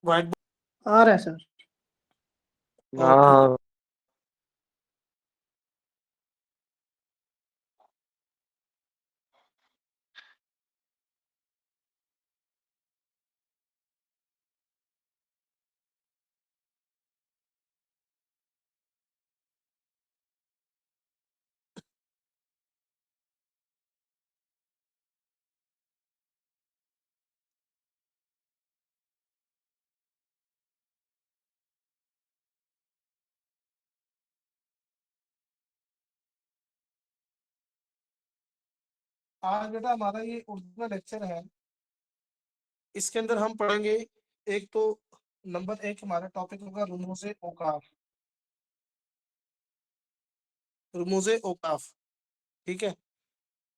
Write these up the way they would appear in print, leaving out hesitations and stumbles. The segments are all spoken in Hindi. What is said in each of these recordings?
व्हाइट आ रहा है सर। ओके जी। हाँ आज बेटा हमारा ये उर्दू का लेक्चर है। इसके अंदर हम पढ़ेंगे, एक तो नंबर 1 हमारा टॉपिक होगा रुमूज़े औकाफ। रुमूज़े औकाफ, ठीक है।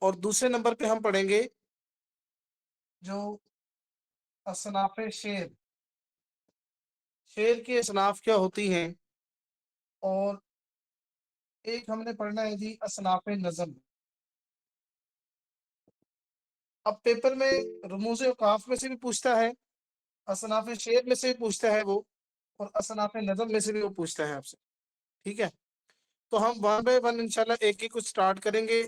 और दूसरे नंबर पे हम पढ़ेंगे जो असनाफे शेर, शेर की असनाफ क्या होती हैं। और एक हमने पढ़ना है जी असनाफे नज़म। अब पेपर में रुमूज़े औकाफ में से भी पूछता है, असनाफे शेर में से भी पूछता है वो, और असनाफे नज़म में से भी वो पूछता है आपसे, ठीक है। तो हम वन बाय वन इंशाल्लाह एक एक कुछ स्टार्ट करेंगे।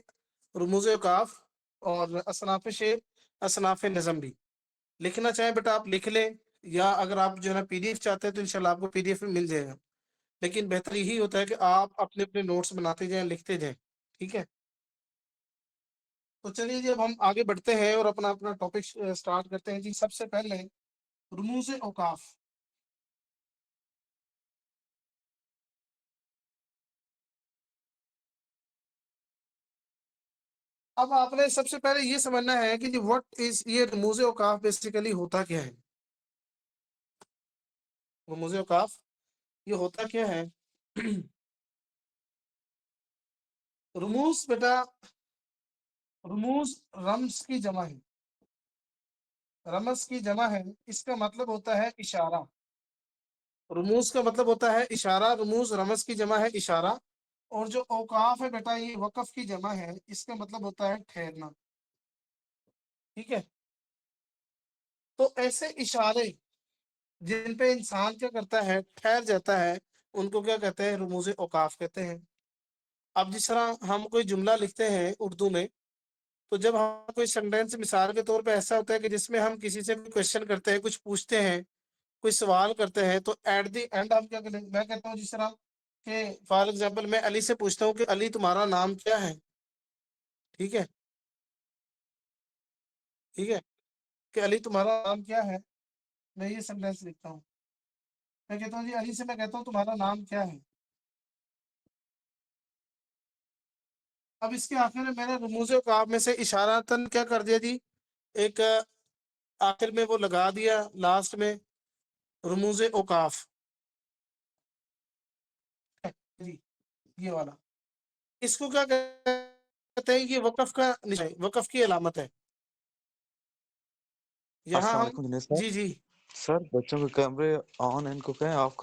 रुमूज़े औकाफ और असनाफे शेर, असनाफे नज़म भी। लिखना चाहें बेटा आप लिख लें, या अगर आप जो है ना पीडीएफ चाहते हैं तो इंशाल्लाह आपको पीडीएफ में मिल जाएगा। लेकिन बेहतर यही होता है कि आप अपने अपने नोट्स बनाते जाएं, लिखते जाएं, ठीक है। तो चलिए जी, अब हम आगे बढ़ते हैं और अपना अपना टॉपिक स्टार्ट करते हैं जी। सबसे पहले रुमूज़े औकाफ। अब आपने सबसे पहले ये समझना है कि व्हाट इज ये रुमूज़े औकाफ बेसिकली होता क्या है। रुमूज़े औकाफ ये होता क्या है। रुमूज बेटा, रुमूज रम्स की जमा है, रमस की जमा है। इसका मतलब होता है इशारा। रुमूज का मतलब होता है इशारा, रुमूज रमस की जमा है इशारा। और जो औकाफ है बेटा ये वकफ की जमा है, इसका मतलब होता है ठहरना, ठीक है। तो ऐसे इशारे जिन पे इंसान क्या करता है, ठहर जाता है, उनको क्या कहते हैं, रुमूज औकाफ कहते हैं। अब जिस तरह हम कोई जुमला लिखते हैं उर्दू में, तो जब हम कोई सेंटेंस मिसाल के तौर पे ऐसा होता है कि जिसमें हम किसी से कोई क्वेश्चन करते हैं, कुछ पूछते हैं, कोई सवाल करते हैं, तो एट द एंड हम क्या करें, मैं कहता हूँ जिस तरह कि फॉर एग्जांपल मैं अली से पूछता हूँ कि अली तुम्हारा नाम क्या है, ठीक है, ठीक है, कि अली तुम्हारा नाम क्या है। मैं ये सेंटेंस लिखता हूँ, मैं कहता हूँ जी अली से, मैं कहता हूँ तुम्हारा नाम क्या है। अब इसके आखिर में मैंने रुमूज़े औकाफ में से इशारतन क्या कर दिया जी, एक आखिर में वो लगा दिया लास्ट में रुमूज़े औकाफ जी, ये वाला। इसको क्या कहते हैं, ये वकफ का निशान है, वकफ की अलामत है। यहाँ अस्सलाम हम वालेकुम दिनेश सर। जी जी सर बच्चों के कैमरे ऑन है, इनको कहें ऑफ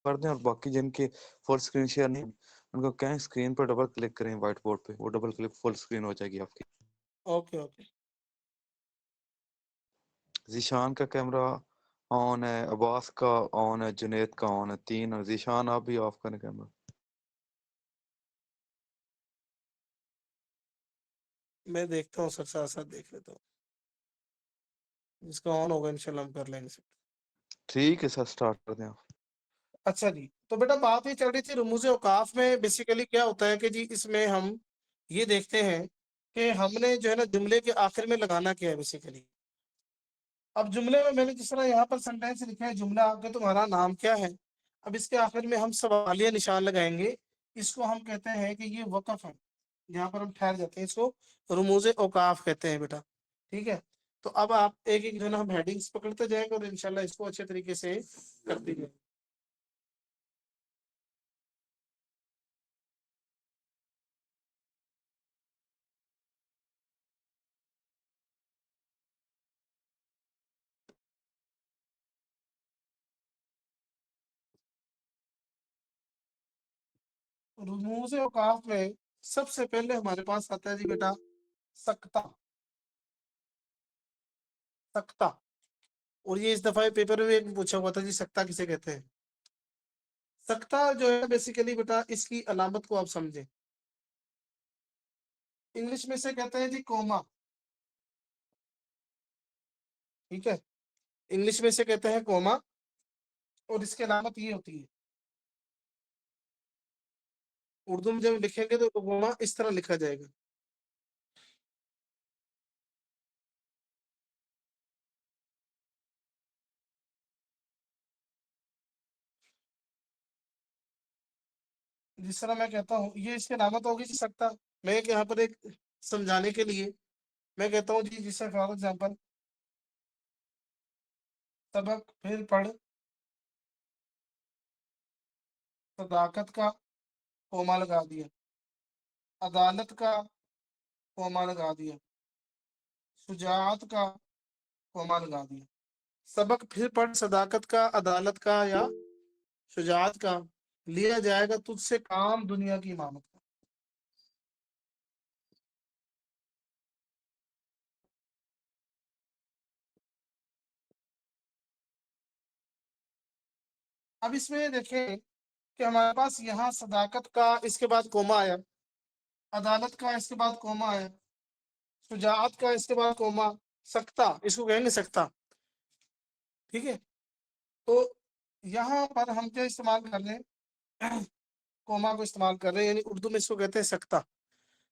कर दें, और बाकी जिनके फुल स्क्रीन शेयर नहीं उनको कहें स्क्रीन पर डबल क्लिक करें व्हाइट बोर्ड पे, वो डबल क्लिक फुल स्क्रीन हो जाएगी आपकी। Okay okay. जीशान का कैमरा ऑन है, अब्बास का ऑन है, जुनेद का ऑन है, 3। और जीशान आप भी ऑफ करें कैमरा। मैं देखता हूँ सर, साथ साथ देख लेता हूँ। जिसका ऑन होगा इंशाल्लाह हम कर लेंगे सर। ठीक है सर, स्टार्ट कर दें आप। अच्छा जी, तो बेटा बात ये चल रही थी रुमूज़े औकाफ में बेसिकली क्या होता है कि जी इसमें हम ये देखते हैं कि हमने जो है ना जुमले के आखिर में लगाना क्या है बेसिकली। अब जुमले में मैंने जिस तरह यहाँ पर सेंटेंस लिखा है, जुमला आपके तुम्हारा नाम क्या है। अब इसके आखिर में हम सवालिया निशान लगाएंगे। इसको हम कहते हैं कि ये वकफ है, जहाँ पर हम ठहर जाते हैं, इसको रुमूज़े औकाफ कहते हैं बेटा, ठीक है। तो अब आप एक एक जो है ना हम हेडिंग्स पकड़ते जाएंगे और इंशाल्लाह इसको अच्छे तरीके से करते जाएंगे। रुमूज़े औकाफ में सबसे पहले हमारे पास आता है जी बेटा सक्ता। सक्ता और ये इस दफा पेपर में एक पूछा हुआ था जी, सख्ता किसे कहते हैं। सख्ता जो है बेसिकली बेटा, इसकी अलामत को आप समझे, इंग्लिश में से कहते हैं जी कोमा, ठीक है, इंग्लिश में से कहते हैं कोमा, और इसकी अलामत ये होती है, उर्दू में जब लिखेंगे तो कोमा इस तरह लिखा जाएगा। जिस तरह मैं कहता हूँ, ये इसकी अलामत होगी जी सख्ता। मैं यहाँ पर एक समझाने के लिए मैं कहता हूँ जी, जिससे फॉर एग्जाम्पल, सबक फिर पढ़ सदाकत का कोमा लगा दिया, अदालत का कोमा लगा दिया, शुजाअत का कोमा लगा दिया। सबक फिर पढ़ सदाकत का, अदालत का या शुजाअत का, लिया जाएगा तुझसे काम दुनिया की इमामत का। अब इसमें देखें कि हमारे पास यहाँ सदाकत का इसके बाद कोमा आया, अदालत का इसके बाद कोमा आया, शुजाअत का इसके बाद कोमा, सख्ता इसको कहेंगे सख्ता, ठीक है। तो यहाँ पर हम क्या इस्तेमाल कर रहे हैं, कोमा को इस्तेमाल कर रहे हैं, यानी उर्दू में इसको कहते हैं सख्ता।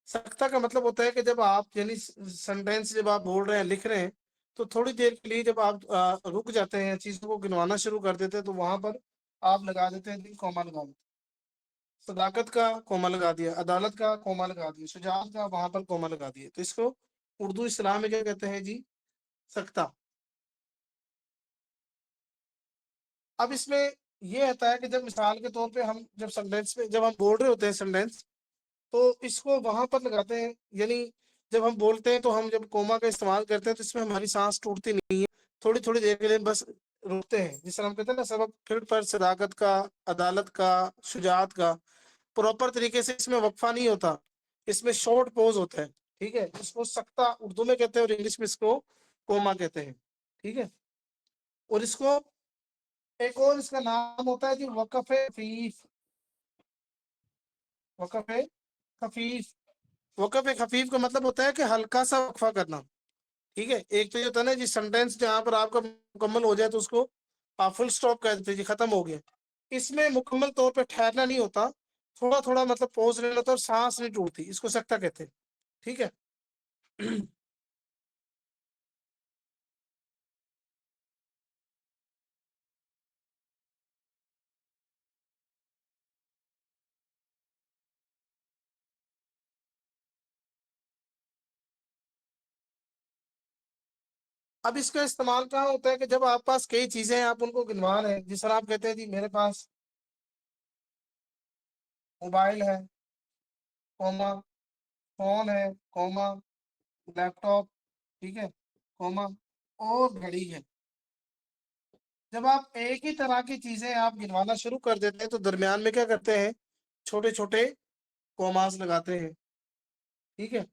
सख्ता का मतलब होता है कि जब आप यानी सेंटेंस जब आप बोल रहे हैं, लिख रहे हैं, तो थोड़ी देर के लिए जब आप रुक जाते हैं, चीजों को गिनवाना शुरू कर देते हैं, तो वहां पर आप लगा देते हैं कोमा लगा देते हैं। सदाकत का कोमा लगा दिया, अदालत का कोमा लगा दिया, शुजाअत का वहां पर कोमा लगा दिया, तो इसको उर्दू इस्लाम में क्या कहते हैं जी, सख्ता। अब इसमें ये होता है कि जब मिसाल के तौर पे हम जब सेंटेंस में जब हम बोल रहे होते हैं सेंटेंस, तो इसको वहां पर लगाते हैं, यानी जब हम बोलते हैं तो हम जब कोमा का इस्तेमाल करते हैं तो इसमें हमारी सांस टूटती नहीं है, थोड़ी थोड़ी देर के लिए बस रुकते हैं, जिस तरह हम कहते हैं ना, सबक फिर पर सदाकत का, अदालत का, शुजाअत का, प्रॉपर तरीके से इसमें वक्फा नहीं होता, इसमें शॉर्ट पॉज होता है, ठीक है। इसको सख्ता उर्दू में कहते हैं और इंग्लिश में इसको कोमा कहते हैं, ठीक है। और इसको एक और इसका नाम होता है जी वकफे खफीफ, वकफे खफीफ। वकफे खफीफ का मतलब होता है कि हल्का सा वक्फा करना, ठीक है। एक तो ये होता है ना जी, सेंटेंस जहां पर आपका मुकम्मल हो जाए तो उसको आप फुल स्टॉप कर देते जी, खत्म हो गया। इसमें मुकम्मल तौर पे ठहरना नहीं होता, थोड़ा थोड़ा मतलब पॉज लेना होता है और सांस नहीं टूटती, इसको सख्ता कहते हैं, ठीक है। अब इसका इस्तेमाल कहाँ होता है कि जब आप पास कई चीजें हैं, आप उनको गिनवा रहे हैं, जिस तरह आप कहते हैं जी मेरे पास मोबाइल है कोमा, फोन है कोमा, लैपटॉप, ठीक है कोमा, और घड़ी है। जब आप एक ही तरह की चीजें आप गिनवाना शुरू कर देते हैं तो दरमियान में क्या करते हैं, छोटे छोटे कोमास लगाते हैं, ठीक है।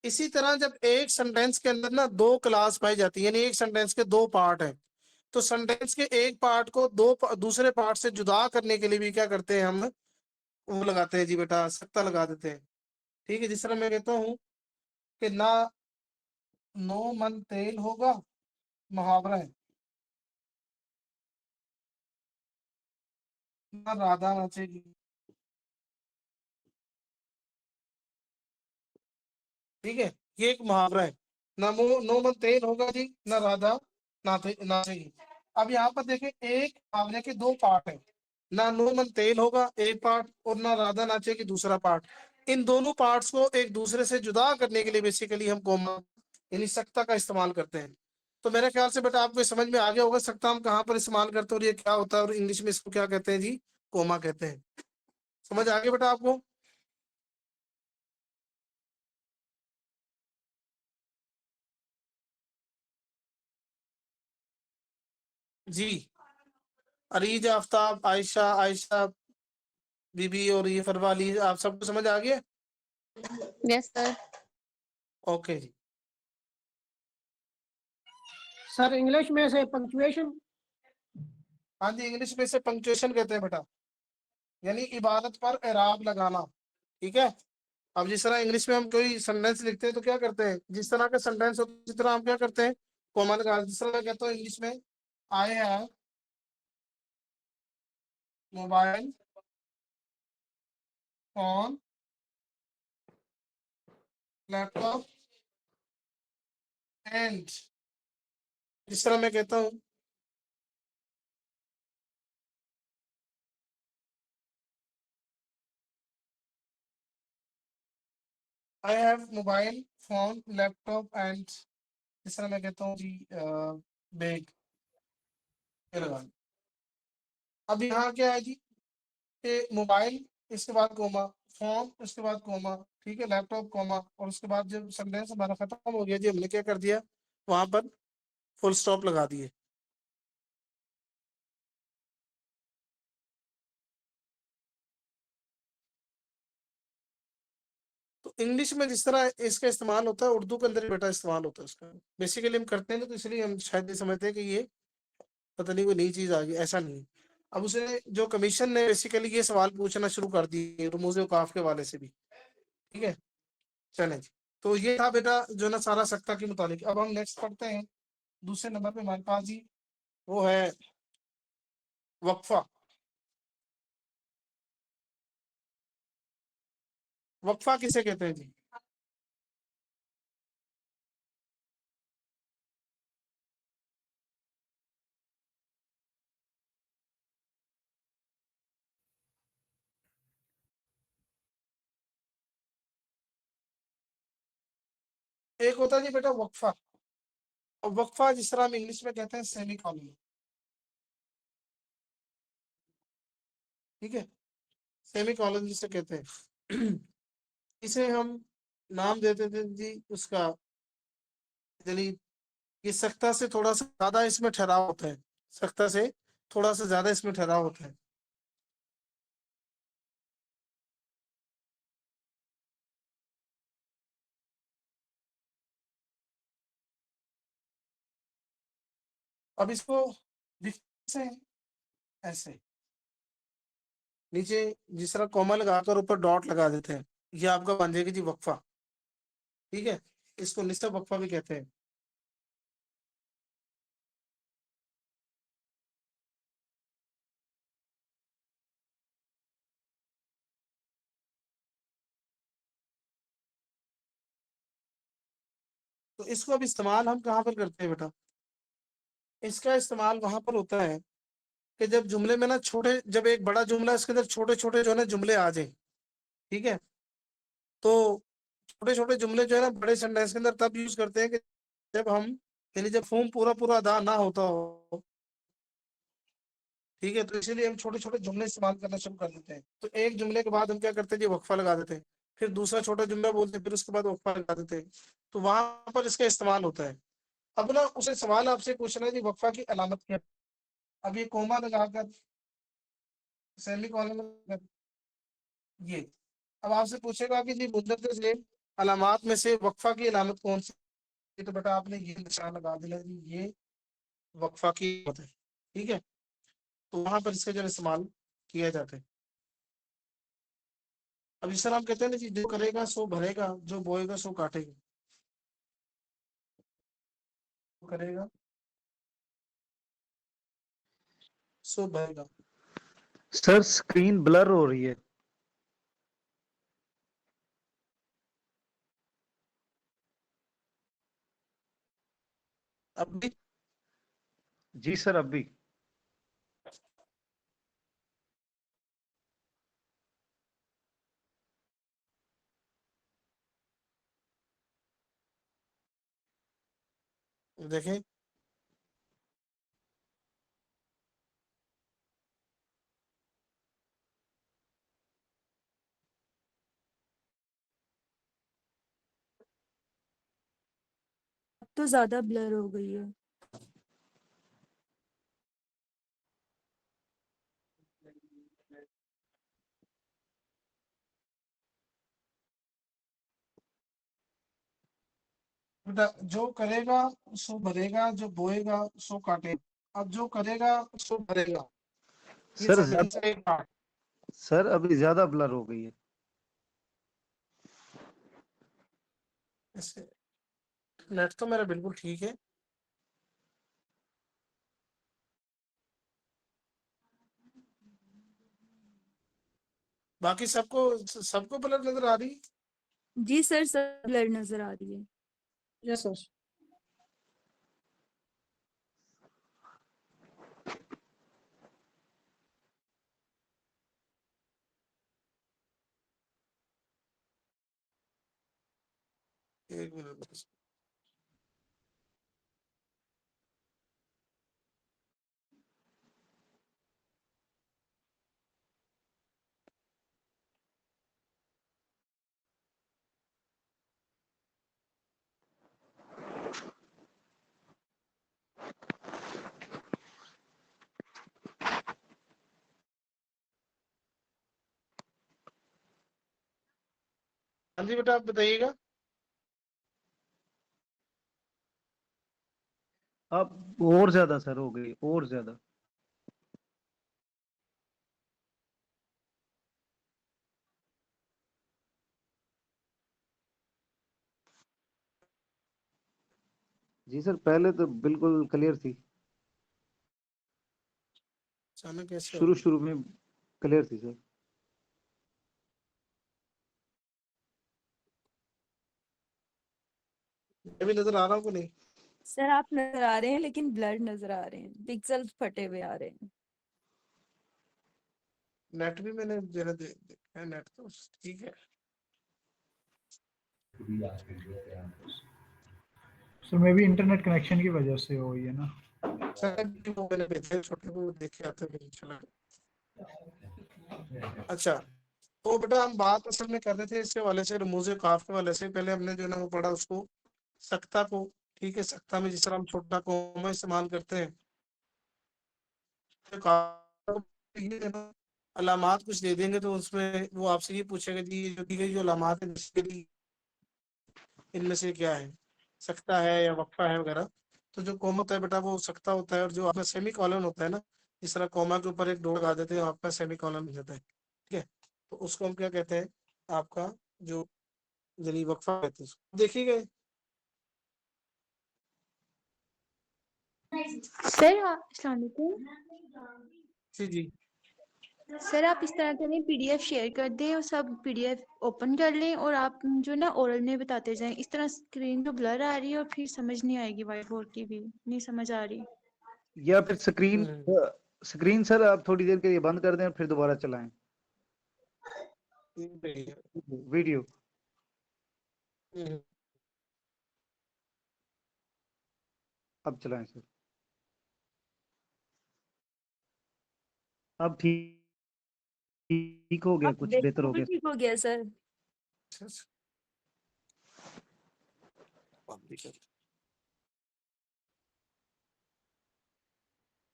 इसी तरह जब एक सेंटेंस के अंदर ना दो क्लास पाई जाती है, यानी एक सेंटेंस के दो पार्ट हैं, तो सेंटेंस के एक पार्ट को दूसरे पार्ट से जुदा करने के लिए भी क्या करते हैं हम, वो लगाते हैं जी बेटा, सख्ता लगा देते हैं, ठीक है। जिस तरह मैं कहता हूँ कि ना नो मन तेल होगा, मुहावरा है, ना राधा नाचेगी, ठीक है, ये एक मुहावरा है। ना नो मन तेल होगा जी, ना राधा नाचेगी। अब यहाँ पर देखें, एक मुहावरे के दो पार्ट है, ना नो मन तेल होगा एक पार्ट, और ना राधा नाचेगी दूसरा पार्ट। इन दोनों पार्ट्स को एक दूसरे से जुदा करने के लिए बेसिकली हम कोमा यानी सख्ता का इस्तेमाल करते हैं। तो मेरे ख्याल से बेटा आपको समझ में आ गया होगा सख्ता हम कहाँ पर इस्तेमाल करते हैं और ये क्या होता है, और इंग्लिश में इसको क्या कहते हैं जी, कोमा कहते हैं। समझ आ गया बेटा आपको। जी, अरीज, आफ्ताब, आयशा, आयशा बीबी और ये फरवाली, आप सबको समझ आ गया। Yes sir. ओके जी। सर इंग्लिश में से पंक्चुएशन। हाँ जी, इंग्लिश में से पंक्चुएशन कहते हैं बेटा, यानी इबारत पर एराब लगाना। ठीक है। अब जिस तरह इंग्लिश में हम कोई सेंटेंस लिखते हैं तो क्या करते हैं, जिस तरह का सेंटेंस होता है उसी तरह हम क्या करते हैं, कॉमा लगा। जिस तरह मैं कहता हूँ इंग्लिश में, I have mobile phone laptop and, जिस तरह मैं कहता हूँ I have mobile phone laptop and, जिस तरह मैं कहता हूँ जी बैग, ये लगा। अब यहाँ क्या है जी, कि मोबाइल, इसके बाद कोमा, फोन, उसके बाद कोमा, ठीक है, लैपटॉप कोमा, और उसके बाद जब सेंटेंस हमारा खत्म हो गया जी, हमने क्या कर दिया, वहां पर फुल स्टॉप लगा दिए। तो इंग्लिश में जिस तरह इसका इस्तेमाल होता है, उर्दू के अंदर भी बेटा इस्तेमाल होता है इसका। बेसिकली हम करते हैं तो इसलिए हम शायद ये समझते हैं कि ये पता नहीं कोई नई चीज आ गई, ऐसा नहीं है। अब उसे जो कमीशन ने बेसिकली ये सवाल पूछना शुरू कर दिए रुमूज़ औकाफ के वाले से भी। ठीक है, चलें जी। तो ये था बेटा जो ना सारा सख्ता के मुतालिक। अब हम नेक्स्ट पढ़ते हैं, दूसरे नंबर पे हमारे पास जी वो है वक्फा। वक्फा किसे कहते हैं जी? एक होता है जी बेटा वक्फा, और वक्फा जिस तरह हम इंग्लिश में कहते हैं सेमी कॉलन। ठीक है, सेमी कॉलन जिसे कहते हैं इसे हम नाम देते थे जी उसका, यानी ये सख्ता से थोड़ा सा ज्यादा इसमें ठहराव होता है, सख्ता से थोड़ा सा ज्यादा इसमें ठहराव होता है। अब इसको लिखते हैं ऐसे, नीचे जिस तरह कॉमा लगाकर ऊपर डॉट लगा देते हैं, ये आपका बन जाएगा जी वक्फा। ठीक है, इसको निस्ब वक्फा भी कहते हैं। तो इसको अब इस्तेमाल हम कहाँ पर करते हैं बेटा? इसका इस्तेमाल वहां पर होता है कि जब जुमले में ना छोटे, जब एक बड़ा जुमला है, इसके अंदर छोटे छोटे जो है ना जुमले आ जाए। ठीक है, तो छोटे छोटे जुमले जो है ना बड़े सेंटेंस के अंदर तब यूज करते हैं कि जब हम, यानी जब फॉर्म पूरा पूरा अदा ना होता हो। ठीक है, तो इसीलिए हम छोटे छोटे जुमले इस्तेमाल करना शुरू कर देते हैं। तो एक जुमले के बाद हम क्या करते हैं जी, वक्फा लगा देते हैं, फिर दूसरा छोटा जुमला बोलते हैं, फिर उसके बाद वक्फा लगा देते हैं। तो वहां पर इसका इस्तेमाल होता है। अब ना उसे सवाल आपसे पूछना है जी वक्फा की अलामत क्या है? अब ये कोमा लगाकर, सेमी कॉलन लगाकर, ये अब आपसे पूछेगा कि जी मुद्दत से अलामात में से वक्फा की अलामत कौन सी है? तो बेटा आपने ये निशान लगा दिया जी, ये वक्फा की अलामत है। ठीक है, तो वहां पर इसका जो इस्तेमाल किया जाता है। अब इस तरह हम कहते हैं ना जी, जो करेगा सो भरेगा, जो बोएगा सो काटेगा। जो करेगा सो भरेगा। सर स्क्रीन ब्लर हो रही है। अब भी जी सर अभी। देखें, तो ज्यादा ब्लर हो गई है। बेटा जो करेगा सो भरेगा, जो बोएगा सो काटेगा। अब जो करेगा सो भरेगा, ये सर सेंटेंस का एक पार्ट। सर अभी ज्यादा ब्लर हो गई है। ऐसे नेट तो मेरा बिल्कुल ठीक है। बाकी सबको सबको ब्लर नजर आ रही है? जी सर, सब ब्लर नजर आ रही है। Yes, sir. एक मिनट। हाँ जी बेटा, आप बताइएगा। अब और ज्यादा सर हो गई, और ज्यादा। जी सर, पहले तो बिल्कुल क्लियर थी, अचानक कैसे हो शुरू गई? शुरू में क्लियर थी सर। मैं भी नजर आ रहा हूँ कि नहीं? सर आप नजर आ रहे हैं लेकिन ब्लर नजर आ रहे हैं, पिक्सल फटे हुए आ रहे हैं। नेट भी मैंने जरा देखा है, नेट तो ठीक है। सो मे बी इंटरनेट कनेक्शन की वजह से हो ये ना। सर वो मैंने भेजे छोटे को देख के आते हैं चला। अच्छा, तो बेटा हम बात असल में कर रहे थे इसके वाले से, रमूज काफ के वाले से। पहले हमने जो है ना वो पढ़ा उसको सख्ता को। ठीक है, सख्ता में जिस तरह हम छोटा कोमा इस्तेमाल करते हैं, तो ये है ना, अलामात कुछ दे देंगे तो उसमें वो आपसे ये पूछेगा कि ये जो दी गई जो अलामात है बेसिकली इनमें से क्या है, सख्ता है या वक्फा है वगैरह। तो जो कोमा होता है बेटा वो सख्ता होता है, और जो आपका सेमी कॉलन होता है ना, जिस तरह कोमा के ऊपर एक डॉट लगा देते हैं आपका सेमी कॉलन हो जाता है। ठीक है, तो उसको हम क्या कहते हैं, आपका जो यानी वक्फा कहते हैं उसको। देखिए सर अस्सलाम वालेकुम। जी जी। सर आप इस तरह करें, पीडीएफ शेयर कर दें और सब पीडीएफ ओपन कर लें और आप जो ना ओरल में बताते जाएं। इस तरह स्क्रीन तो ब्लर आ रही है और फिर समझ नहीं आएगी, व्हाइट बोर्ड की भी नहीं समझ आ रही। या फिर स्क्रीन हम्म, स्क्रीन सर आप थोड़ी देर के लिए बंद कर दें और फिर दोबारा चलाएं बढ़िया। वीडियो। हम्म, अब चलाएं सर। अब ठीक ठीक हो गया, अब कुछ बेहतर हो बिल्कुल गया। ठीक हो गया सर। अच्छा, अच्छा। बात भी कर।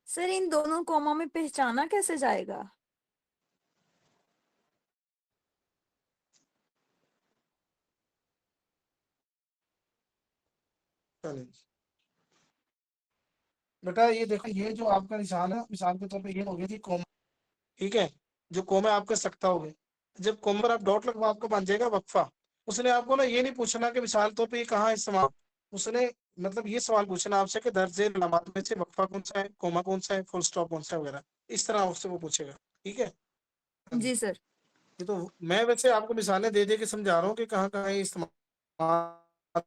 सर इन दोनों कॉमा में पहचाना कैसे जाएगा? चलिए बेटा, ये देखो, ये जो आपका निशान है, मिसाल के तौर पे ये हो गया जी कोमा। ठीक है, जो कोमा आपका सख्ता हो गया। जब कोमा पर आप डॉट लगवा आपको बन जाएगा वक्फा। उसने आपको ना ये नहीं पूछना कि मिसाल तौर पे ये कहाँ इस्तेमाल, उसने मतलब ये सवाल पूछना आपसे कि दर्जे अलामात में से वक्फा कौन सा है, कोमा कौन सा है, फुल स्टॉप कौन सा है वगैरह। इस तरह आपसे वो पूछेगा। ठीक है, जी सर। ये तो मैं वैसे आपको मिसालें दे दे के समझा रहा हूँ कि कहाँ कहाँ ये इस्तेमाल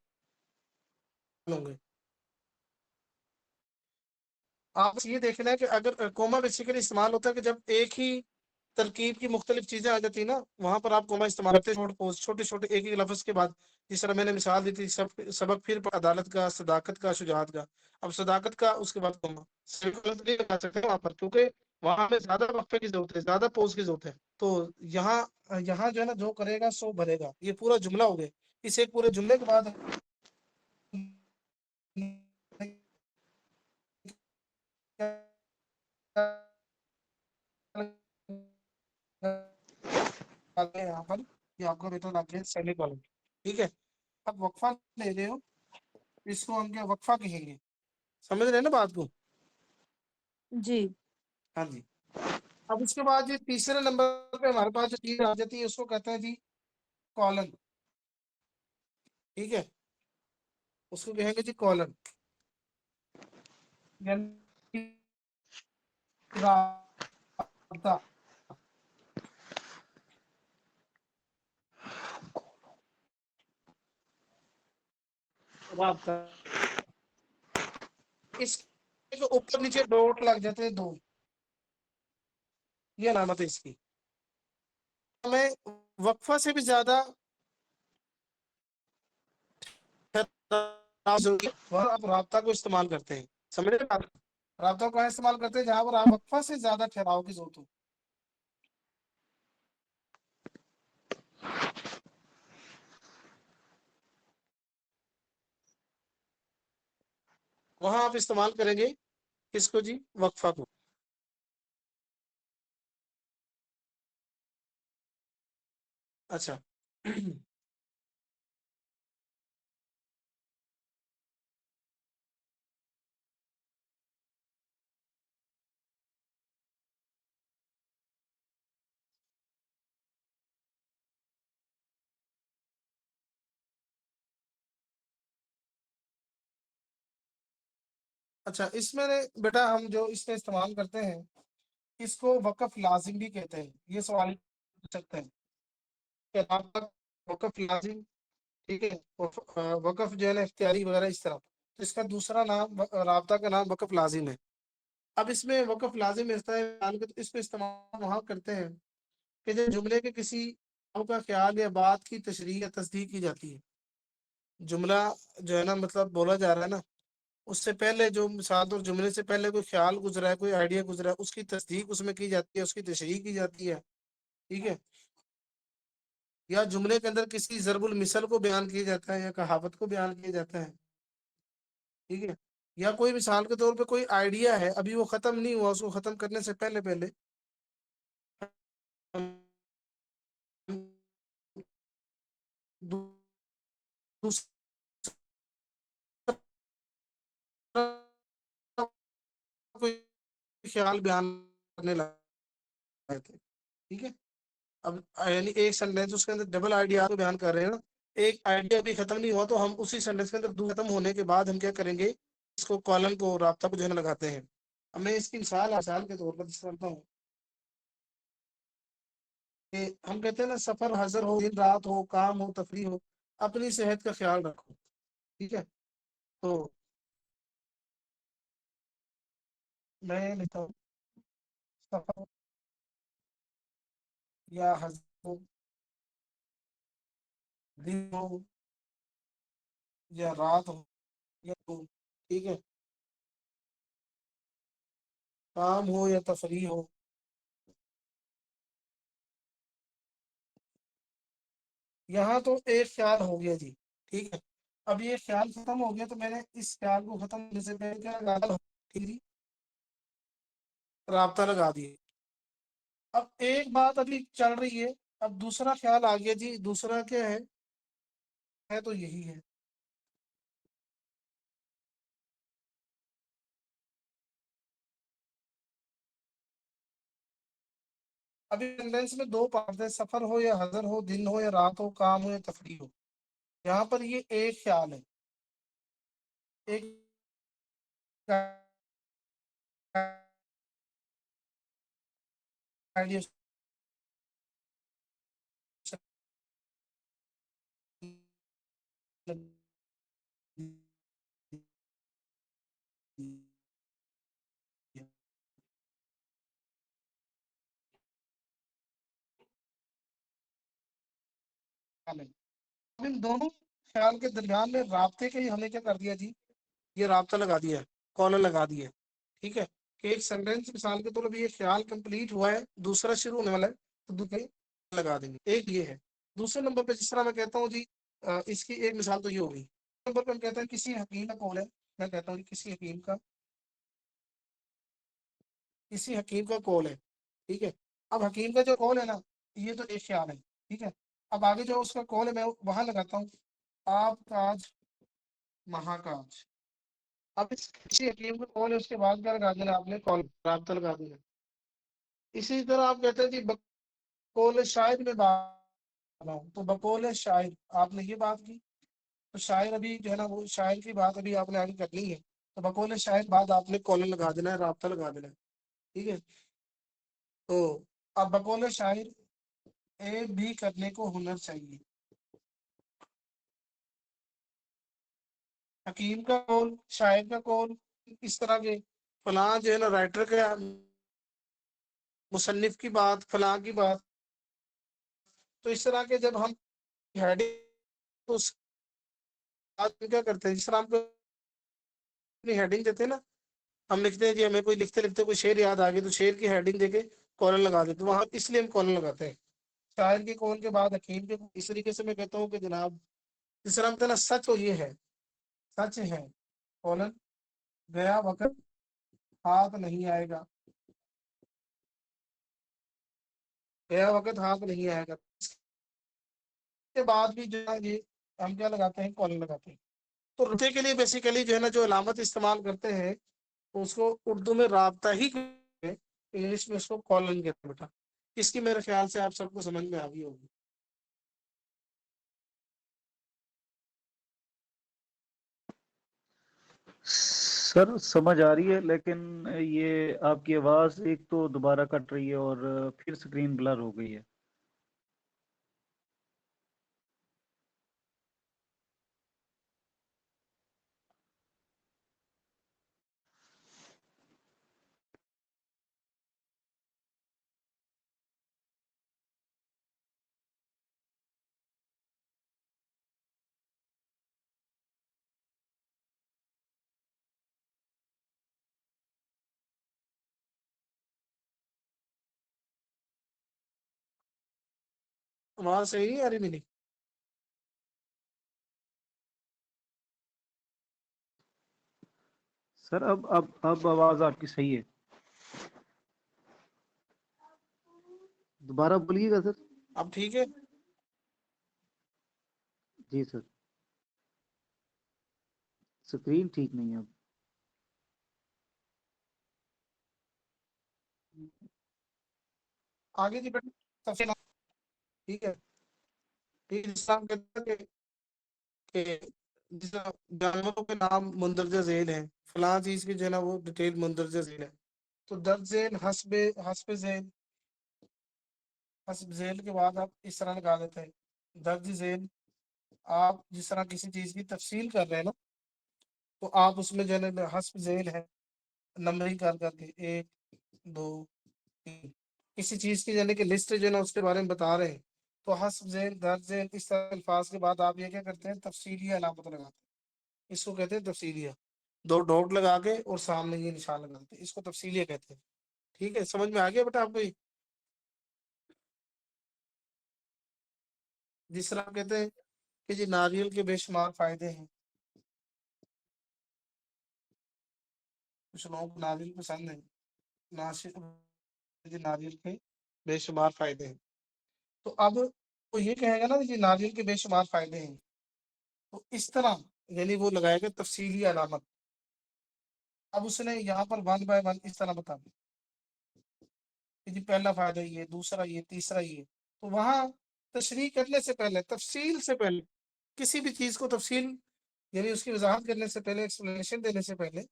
होंगे। आप बस ये देखना है कि अगर कोमा बेसिकली इस्तेमाल होता है कि जब एक ही तरकीब की मुख्तलिफ चीजें आ जाती है ना, वहां पर आप कोमा इस्तेमाल करते हैं छोटे छोटे एक एक लफ्ज के बाद। जिस तरह मैंने मिसाल दी थी, सबक फिर अदालत का, सदाकत का, शुजात का। अब सदाकत का उसके बाद कोमा, सेमीकोलन तो नहीं लगा सकते वहां पर, क्योंकि वहां पे ज्यादा वक्फे की जरूरत है, ज्यादा पोज की जरूरत है। तो यहाँ यहाँ जो है ना, जो करेगा सो भरेगा, ये पूरा जुमला हो गया। इस एक पूरे जुमले के बाद यहाँ पर ये आपका बेटा लग गया सेमीकोलन। ठीक है, अब वक्फा ले रहे हो, इसको हम क्या वक्फा कहेंगे। समझ रहे हैं ना बात को? जी। हाँ जी। अब उसके बाद ये तीसरे नंबर पे हमारे पास जो चीज आ जाती है उसको कहते हैं जी कॉलन। ठीक है, उसको कहेंगे जी कॉलन, यानी राब्ता। राब्ता, इसके जो ऊपर नीचे डॉट लग जाते हैं दो, ये अलामत है इसकी। हमें वक्फा से भी ज्यादा आप राब्ता को इस्तेमाल करते हैं। समझ रहे हैं आप? राब्ता को कहाँ इस्तेमाल करते हैं? जहां पर आप वक्फा से ज्यादा ठहराव की जरूरत हो। वहां आप इस्तेमाल करेंगे किसको जी? वक्फा को। अच्छा अच्छा, इसमें बेटा हम जो इसमें इस्तेमाल करते हैं इसको वक़्फ़ लाजिम भी कहते हैं। ये सवाल पूछ सकते हैं कि राब्ता वक़्फ़ लाजिम, ठीक है, वक़्फ़ जो है ना इख्तियारी वगैरह इस तरह। तो इसका दूसरा नाम राब्ता का नाम वक़्फ़ लाजिम है। अब इसमें वक़्फ़ लाजिम इस्तेमाल तो इसको इस्तेमाल वहाँ करते हैं कि जब जुमले के किसी का ख्याल या बात की तशरीह या तस्दीक की जाती है। जुमला जो है ना मतलब बोला जा रहा है ना, उससे पहले जो मिसाल और जुमले से पहले कोई ख्याल गुजरा है, कोई आइडिया गुजरा है, उसकी तस्दीक उसमें की जाती है, उसकी तशरीह की जाती है। ठीक है, या जुमले के अंदर किसी ज़रबुल मिसल को बयान किया जाता है या कहावत को बयान किया जाता है। ठीक है, या कोई मिसाल के तौर पे कोई आइडिया है, अभी वो खत्म नहीं हुआ, उसको खत्म करने से पहले पहले दूसरा कोई ख्याल बयान करने लगे थे। ठीक है, अब यानी एक सेंटेंस उसके अंदर डबल आइडिया को बयान कर रहे हैं ना, एक आइडिया भी खत्म नहीं हुआ तो हम उसी सेंटेंस के अंदर दो खत्म होने के बाद हम क्या करेंगे, इसको कॉलन को राब्ता को जो है ना लगाते हैं। अब मैं इसकी मिसाल के तौर पर करता हूँ कि हम कहते हैं ना सफर हाजिर हो, दिन रात हो, काम हो, तफरीह हो, अपनी सेहत का ख्याल रखो। ठीक है, तो मैं लिखता हूँ सफर या हाजिर हो, दिन हो या रात हो या हो, ठीक है, काम हो या तफरीह हो, यहाँ तो एक ख्याल हो गया जी। ठीक है, अब ये ख्याल खत्म हो गया तो मैंने इस ख्याल को खत्म होने से पहले क्या लगा दिया? ठीक जी, राब्ता लगा दिए। अब एक बात अभी चल रही है, अब दूसरा ख्याल आ गया जी। दूसरा क्या है तो यही है। अभी सेंटेंस में दो पार्ट है, सफर हो या हजर हो, दिन हो या रात हो, काम हो या तफरीह हो। यहाँ पर ये एक ख्याल है, एक आइडिया ख्याल है। अब इन दोनों ख्याल के दरमियान में राब्ते के ही हमने क्या कर दिया जी, ये राब्ता लगा दिया है, कॉलर लगा दिया है। ठीक है, कि एक सेंटेंस मिसाल के तौर पर ये ख्याल कंप्लीट हुआ है, दूसरा शुरू होने वाला है, तो दूसरे लगा देंगे। एक ये है। दूसरे नंबर पे जिस तरह मैं कहता हूँ जी, इसकी एक मिसाल तो ये होगी। नंबर पे हम कहते हैं किसी हकीम का कौल है, मैं कहता हूँ किसी हकीम का कौल है। ठीक है, अब हकीम का जो कौल है ना, ये तो एक ख्याल है। ठीक है, अब आगे जो उसका कौल है मैं वहां लगाता हूँ, आप आज महाकाश। अब इस किसी हकीम को कौन है उसके बाद क्या लगा देना आपने, कॉल राब्ता लगा देना। इसी तरह आप कहते हैं जी बकौल शायर में बात कर रहा हूं, तो बकौल शायर आपने ये बात की, तो शायर अभी जो है ना वो शायर की बात अभी आपने आगे करनी है, तो बकौल शायर बाद आपने कॉलर लगा देना है, राब्ता लगा देना है, ठीक है। तो अब बकौल शायर ए भी करने को हुनर चाहिए। हकीम का कौल, शायर का कौल, इस तरह के फलां जो है ना राइटर का, मुसन्निफ की बात, फलां की बात, तो इस तरह के जब हम हेडिंग, तो उस बाद में क्या करते हैं, जिस तरह हम अपनी हेडिंग देते हैं ना, हम लिखते हैं जी हमें कोई लिखते लिखते कोई शेर याद आ गया तो शेर की हेडिंग देके कॉलम लगा देते हैं, वहां इसलिए हम कॉलम लगाते हैं। शायर के कौल के बाद हकीम के, इस तरीके से मैं कहता हूँ कि जनाब जिस तरह हम कहते हैं ना सच तो ये है, सच है कॉलन, गया वक्त हाथ नहीं आएगा, गया वक्त हाथ नहीं आएगा, इसके बाद भी जो है ये हम क्या लगाते हैं, कॉलम लगाते हैं। तो रुपये के लिए बेसिकली जो है ना जो अलामत इस्तेमाल करते हैं, तो उसको उर्दू में राब्ता ही, इंग्लिश में उसको कॉलन कहते हैं बेटा। इसकी मेरे ख्याल से आप सबको समझ में आ गई होगी। सर समझ आ रही है, लेकिन ये आपकी आवाज एक तो दोबारा कट रही है और फिर स्क्रीन ब्लर हो गई है। आवाज सही नहीं आ रही मेरी? सर अब आवाज आपकी सही है। दोबारा बोलिएगा सर। अब ठीक है? जी सर, स्क्रीन ठीक नहीं है अब। आगे जी बेटा सबसे ठीक है, ठीक है, जिस तरह हम कहते हैं कि जिस तरह जानवरों के नाम मुंदरजा झेल हैं, फलां चीज की जो है ना वो डिटेल मुंदरजा झेल है, तो दर्ज झेल हस्बे हस्बे झेल, हस्ब झेल के बाद आप इस तरह लगा देते हैं दर्ज झेल। आप जिस तरह किसी चीज की तफसील कर रहे हैं ना, तो आप उसमें जो है ना हस्ब झेल है, नंबरिंग कर करके 1 2 3, किसी चीज की यानी कि लिस्ट जो है ना उसके बारे में बता रहे हैं, तो हस्ब झेल दर्ज झेल इस तरह के अल्फाज के बाद आप ये क्या करते हैं, तफसीली अलामत लगाते हैं, इसको कहते हैं तफसीलिया। 2 डॉट लगा के और सामने ये निशान लगा देते हैं, इसको तफसीलिया कहते हैं। ठीक है, समझ में आ गया बेटा आपको ये? जिस तरह आप कहते हैं कि जी नारियल के बेशुमार फायदे हैं, कुछ लोगों को नारियल पसंद है, जी नारियल के बेशुमार फायदे हैं, तो अब वो ये कहेगा ना जी नारियल के बेशुमार फायदे हैं, तो इस तरह यानी वो लगाएगा तफसीली अलामत। अब उसने यहाँ पर 1 बाय 1 इस तरह बता दिया कि जी पहला फायदा ये, दूसरा ये, तीसरा ये, तो वहां तशरीह करने से पहले, तफसील से पहले, किसी भी चीज को तफसील यानी उसकी वजाहत करने से पहले, एक्सप्लेनेशन देने से पहले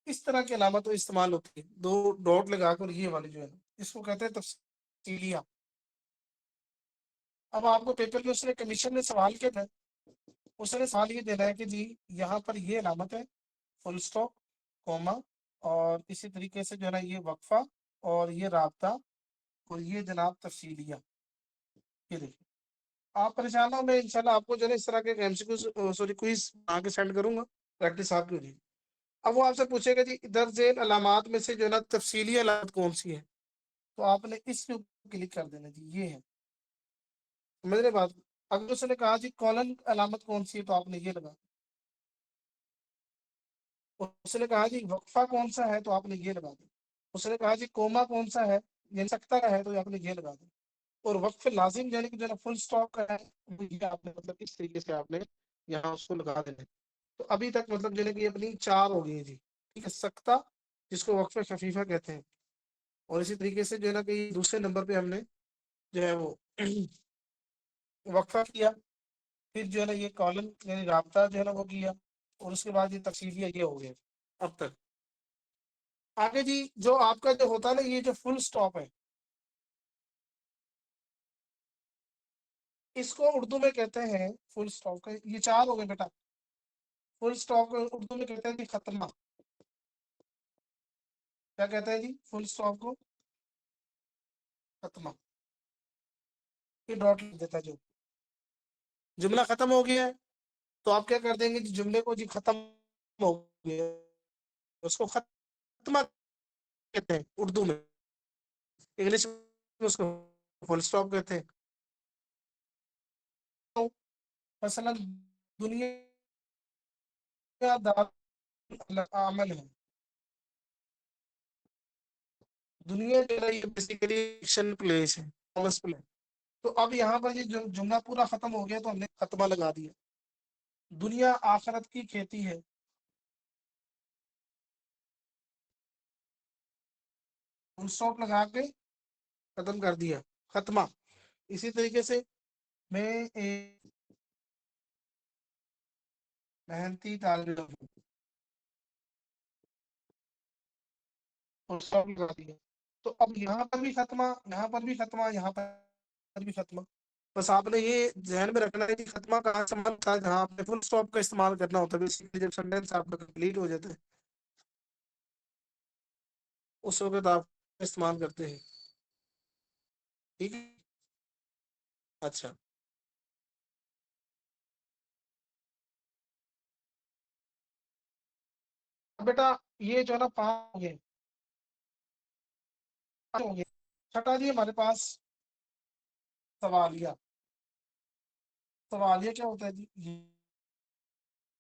इस तरह की अलामत तो इस्तेमाल होती है, 2 डॉट लगाकर ये वाली जो है ना, इसको कहते हैं तफसीलिया। अब आपको पेपर में उसने कमीशन में सवाल किया था, उसने सवाल ये देना है कि जी यहाँ पर ये अलामत है, फुल स्टॉप, कॉमा, और इसी तरीके से जो है ना ये वक्फा, और ये राब्ता, और ये जनाब तफसीलिया। ये देखिए, आप परेशान ना हो, मैं इंशाल्लाह आपको जो है ना इस तरह के एमसीक्यू सॉरी क्विज आके सेंड करूंगा, प्रैक्टिस आपकी हो जाएगी। अब वो आपसे पूछेगा जी दर्ज झेल अलामात में से जो है ना तफसीली अलामत कौन सी है, तो आपने इसके ऊपर क्लिक कर देना जी, ये है, समझ रहे बात? अगर उसने कहा जी कॉलन अलामत कौन सी है, तो आपने ये लगा, उसने कहा जी वक्फा कौन सा है, तो आपने ये लगा दिया, उसने कहा जी कोमा कौन सा है, यानी सकता का है, तो आपने ये लगा दिया, और वक्फ लाजिम यानी कि जो है ना फुल स्टॉप का है, वो ये आपने मतलब इस तरीके से आपने यहाँ उसको लगा देना है। तो अभी तक मतलब जो है कि अपनी 4 हो गई है जी। ठीक है, सख्ता जिसको वक्फ खफीफा कहते हैं। और इसी तरीके से जो है ना कि दूसरे नंबर पे हमने जो है वो वक्फा किया, फिर जो है ना ये कॉलन यानी राब्ता जो है ना वो किया, और उसके बाद ये तफसीलिया ये हो गया अब तक। आगे जी जो आपका जो होता है ना ये जो फुल स्टॉप है, इसको उर्दू में कहते हैं फुल स्टॉप का, ये 4 हो गए बेटा। फुल स्टॉप को उर्दू में कहते हैं जी खत्मा। क्या कहते हैं जी फुल स्टॉप को? खत्मा। ये डॉट लिख देता है जो जुमला खत्म हो गया है, तो आप क्या कर देंगे जी जुमले को जी खत्म हो गया, उसको खत्मा कहते हैं उर्दू में, इंग्लिश में उसको फुल स्टॉप कहते हैं। तो मसलन दुनिया दारुल अमल है, दुनिया जो है ये बेसिकली एक्शन प्लेस है, कॉमर्स प्लेस। तो अब यहाँ पर ये जुमला पूरा खत्म हो गया तो हमने खत्मा लगा दिया। दुनिया आखिरत की खेती है, फुल स्टॉप लगा के खत्म कर दिया, खत्मा। इसी तरीके से मैं एक मेहनती तालिब हूँ, फुल स्टॉप लगा दिया। तो अब यहाँ पर भी खत्मा, यहाँ पर भी खत्मा, यहाँ पर भी खत्मा। बस आपने ये ध्यान में रखना है कि खत्मा कहाँ इस्तेमाल होता है, जहाँ आपने फुल स्टॉप का इस्तेमाल करना होता है, बेसिकली जब सेंटेंस आपका कंप्लीट हो जाता है उस वक्त आप इस्तेमाल करते हैं। ठीक है, अच्छा। अब बेटा ये जो है ना 5 हो गए, 5 हो गए। छठा जी हमारे पास सवालिया। सवालिया क्या होता है जी?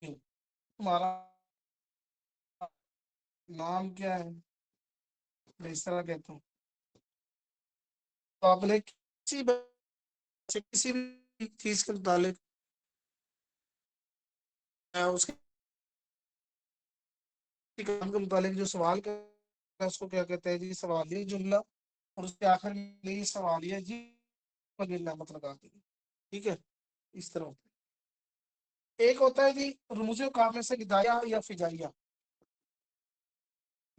ये तुम्हारा नाम क्या है, मैं इस तरह कहता हूँ। तो आपने किसी भी चीज के मुतालिक उसके काम के मुतालिक जो सवाल करता है उसको क्या कहते हैं जी? सवालिया जुमला। और उसके आखिर में ये सवालिया जी नामत लगा दी। ठीक है, इस तरह होता है। एक होता है जी रुमुज़ काम में से निदाया या फिजाइया।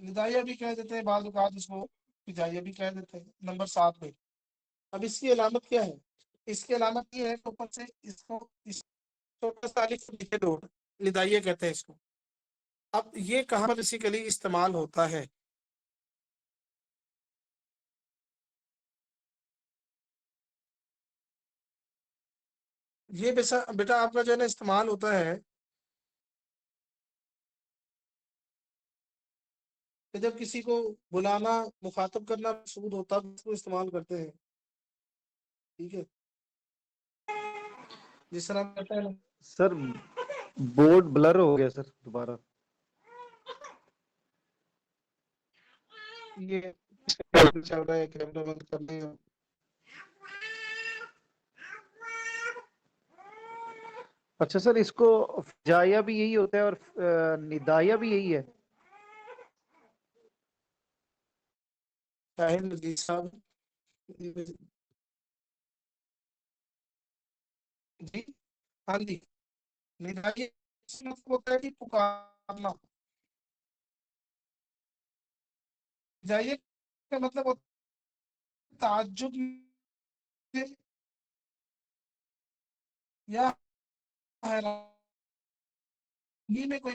निदाया भी कह देते हैं, बाद औक़ात इसको फिजाइया भी कह देते हैं। नंबर 7 पे अब इसकी अलामत क्या है? इसकी अलामत ये है कि ऊपर से इसको इस छोटा सा अलिफ लिखे दो, निदाइया कहते हैं इसको। अब ये कहाँ पर बेसिकली इस्तेमाल होता है? ये बेटा आपका जो है ना इस्तेमाल होता है कि जब किसी को बुलाना, मुखातब करना मकसूद होता है, इसको इस्तेमाल करते हैं। ठीक है, जिस तरह कहते हैं ना, सर बोर्ड ब्लर हो गया सर दोबारा। ये चल रहा है, कैमरा बंद कर दें। अच्छा सर, इसको जाया भी यही होता है और निदाया भी यही है? शाहिद नजीर साहब जी, हाँ जी। निदाई इसका मतलब होता है कि पुकारना। जाइए का मतलब होता है ताज्जुब में या हैरानी में कोई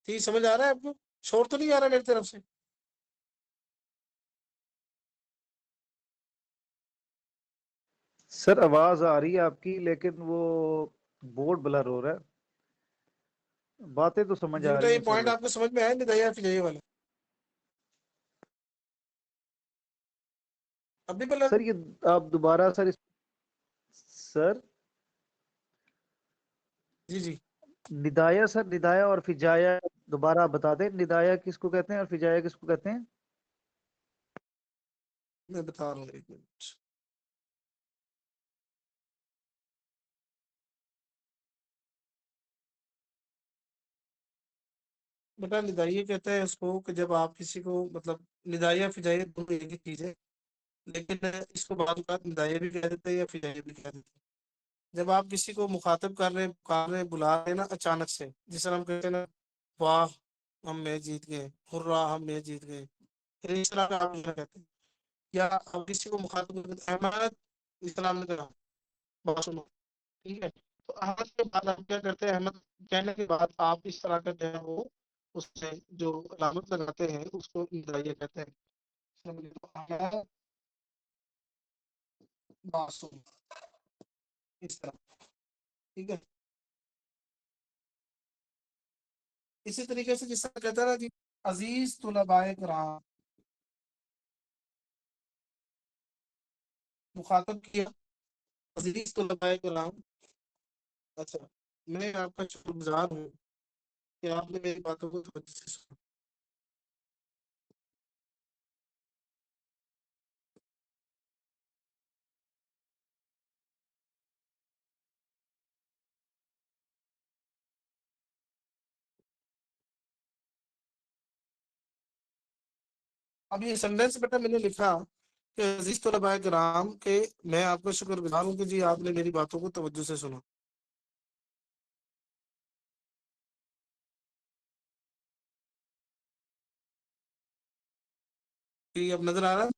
ठीक समझ आ रहा है आपको? शोर तो नहीं आ रहा मेरी तरफ से? सर आवाज आ रही है आपकी, लेकिन वो बोर्ड ब्लर हो रहा है। बातें तो समझ जी आ बेटा रही ये हैं पॉइंट सर। आपको समझ में आया निदाया फिजाइया वाला? अभी पहले सर ये आप दोबारा सर सर जी जी निदाया सर, निदाया और फिजाया दोबारा बता दें, निदाया किसको कहते हैं और फिजाया किसको कहते हैं? मैं बता रहा हूँ, एक मिनट। बेटा निदाइये कहते हैं इसको कि जब आप किसी को मतलब निदाइया फिजाइया दोनों एक ही चीज है, लेकिन इसको बाद में निदाइया भी कह देते हैं या फिजाइया भी कह देते हैं। जब आप किसी को मुखातिब कर रहे हैं, पुकार रहे हैं, बुला रहे हैं ना अचानक से, जिस तरह हम कहते हैं ना, वाह हम मैच जीत गए, हुर्रा हम मैच जीत गए, फिर इस तरह का आप क्या कहते हैं। या आप किसी को मुखातिब करते हैं, अहमद इस्लाम ने कहा, बात सुनो, ठीक है। तो अहमद के बाद आप क्या करते हैं, अहमद कहने के बाद आप इस तरह का जो है वो उससे जो अलामत लगाते हैं उसको निदाइया कहते हैं। समझ लो, अहमद बात सुनो, इस तरह, ठीक है। इसी तरीके से जिस तरह कहता है ना कि अजीज तुलबाए कुरान, मुखातब किया अजीज तुलबाए कुरान। अच्छा, मैं आपका शुक्रगुजार हूँ कि आपने मेरी बातों को तवज्जो से सुना। अब ये सेंटेंस बेटा मैंने लिखा कि अजीज तलबाए किराम के मैं आपका शुक्रगुजार हूँ कि जी आपने मेरी बातों को तवज्जो से सुना। ये अब नजर आ रहा है?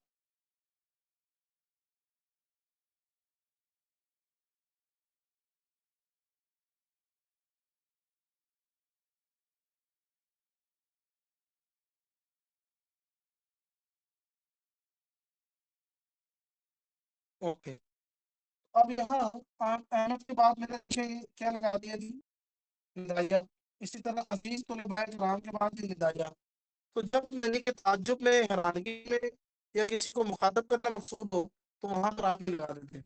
ओके। अब यहाँ अहमद के बाद मैंने पीछे क्या लगा दिया जी, निदाया। इसी तरह अजीज तलबाए किराम के बाद भी निदाया। तो जब मैंने के ताज्जुब में, हैरानगी में या किसी को मुखातब करना मकसूद हो तो वहां पर आप लगा देते हैं।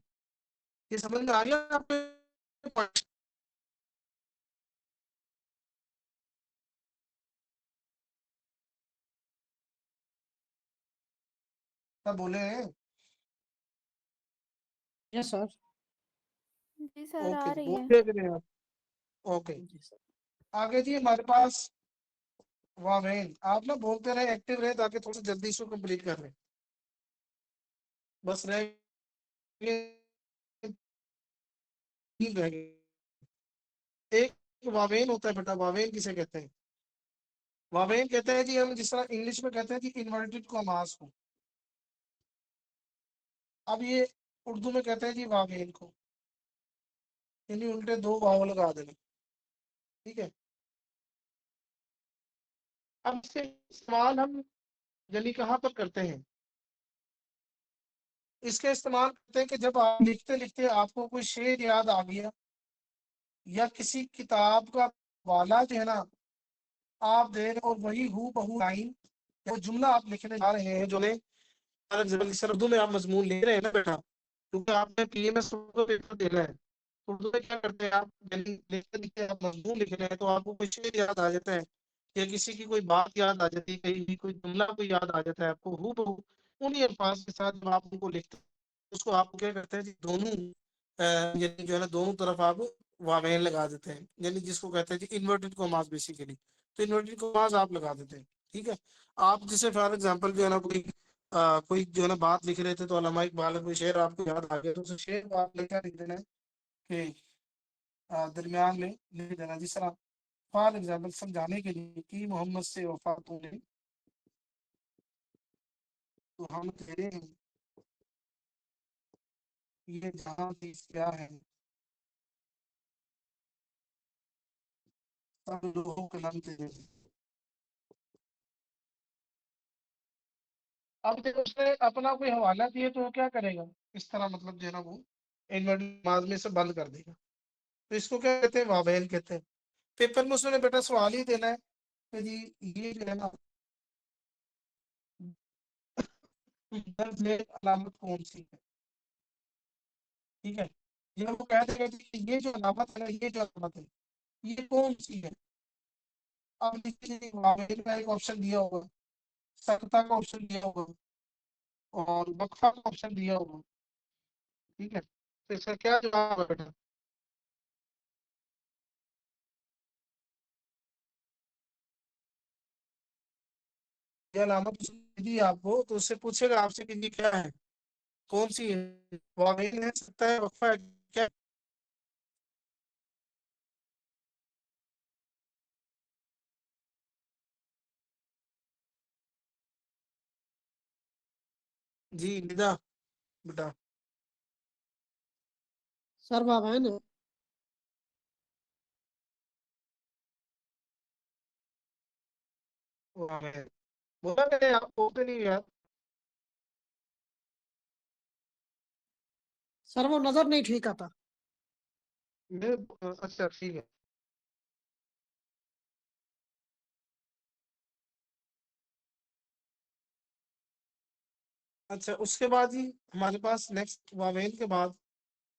ये समझ में आ गया आपको? सब बोले हैं? Yes sir. जी सर ओके आ जी, रही बोल है। रहे हैं आप। ओके, आगे जी हमारे पास वावेन। आप ना बोलते रहे, एक्टिव रहे, ताकि थोड़ा सा जल्दी इसको कंप्लीट कर लें। बस रह गए, 3 रह गए। एक वावेन होता है बेटा, वावेन किसे कहते हैं? वावेन कहते हैं जी हम जिस तरह इंग्लिश में कहते हैं जी इन्वर्टेड कॉमास को, अब ये उर्दू में कहते हैं जी वावेन को, यानी उल्टे 2 वाव लगा देना, ठीक है। अब इसके इस्तेमाल हम यानी कहाँ पर करते हैं? इसके इस्तेमाल करते हैं कि जब आप लिखते लिखते आपको कोई शेर याद आ गया, या किसी किताब का वाला जो है ना आप दे रहे हो, और वही हू बहू लाइन वो जुमला आप लिखने जा रहे हैं, जो ने सर उर्दू में आप मजमून ले रहे हैं ना बेटा, क्योंकि आपने पीएमएस को पेपर देना है। तो उर्दू में क्या करते हैं आप, यानी लिखते लिखते आप मजमून लिख रहे हैं तो आपको कोई शेर याद आ जाता है, या किसी की कोई बात याद आ जाती है, कहीं भी कोई जुमला कोई याद आ जाता है आपको, हू बहू उन्हीं अल्फाज के साथ जब आप उनको लिखते हैं उसको आप क्या करते हैं जी, दोनों यानी जो है ना दोनों तरफ आप वावेन लगा देते हैं, यानी जिसको कहते हैं जी इन्वर्टेड कॉमास बेसिकली। तो इन्वर्टेड कॉमास आप लगा देते हैं, ठीक है। आप जैसे फॉर एग्जांपल जो है ना कोई जो है ना बात लिख रहे थे तो अल्लामा इकबाल का कोई शेर आपको याद आ गया, तो उस शेर को आप लेकर लिख देना है कि दरमियान में लिख देना, जिस तरह फॉर एग्जाम्पल समझाने के लिए कि मोहम्मद से वफा तूने तो हम तेरे हैं, ये जहां चीज क्या है, सब लोगों के नाम तेरे हैं। अब जब उसने अपना कोई हवाला दिए तो वो क्या करेगा, इस तरह मतलब जो है ना वो इन्वर्टेड कॉमास में से बंद कर देगा। तो इसको क्या कहते हैं, वावेल कहते हैं। पेपर में उसने बेटा सवाल ही देना है कि जी ये जो है ना दर्ज है अलामत कौन सी है, ठीक है। या वो कह देगा कि ये जो अलामत है ना, ये जो अलामत है, ये कौन सी है। अब नीचे वावेल का एक ऑप्शन दिया होगा, सकता का ऑप्शन दिया होगा, और वक्फा का ऑप्शन दिया होगा। ठीक है, तो इसका क्या जवाब है बेटा? ये अलामत उसने दी आपको, तो उससे पूछेगा आपसे कि ये क्या है, कौन सी है, वावेल है, सकता है, वक्फा है, क्या? जी निदा बेटा। सर वावेन है। वावेल बोला मैंने, आप बोलते नहीं यार। सर वो नजर नहीं ठीक आता। मैं अच्छा ठीक है। अच्छा, उसके बाद ही हमारे पास नेक्स्ट वावेल के बाद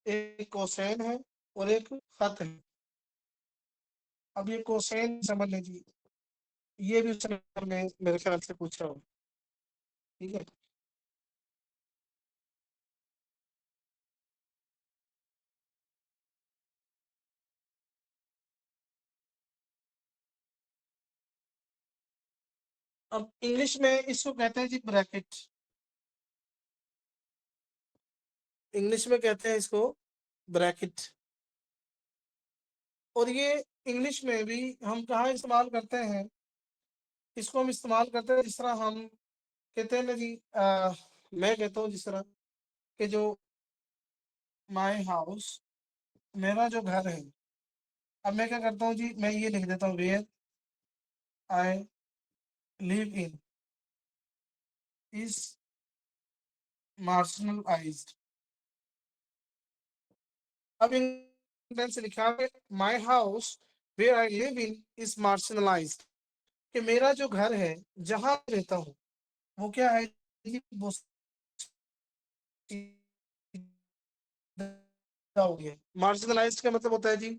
एक कोसेन है और एक खत है। अब ये कोसेन समझ लीजिए, ये भी उसने मेरे ख्याल से पूछा हो। ठीक है, अब इंग्लिश में इसको कहते हैं जी ब्रैकेट। इंग्लिश में कहते हैं इसको ब्रैकेट। और ये इंग्लिश में भी हम कहाँ इस्तेमाल करते हैं? इसको हम इस्तेमाल करते हैं जिस तरह हम कहते हैं ना जी, मैं कहता हूँ जिस तरह कि जो माय हाउस, मेरा जो घर है। अब मैं क्या करता हूँ जी, मैं ये लिख देता हूँ, where I live in is marginalised. अब इन से लिखा है my house where I live in is marginalised, कि मेरा जो घर है जहां मैं रहता हूँ वो क्या है जी, वो हो गया। मार्जिनलाइज्ड का मतलब होता है जी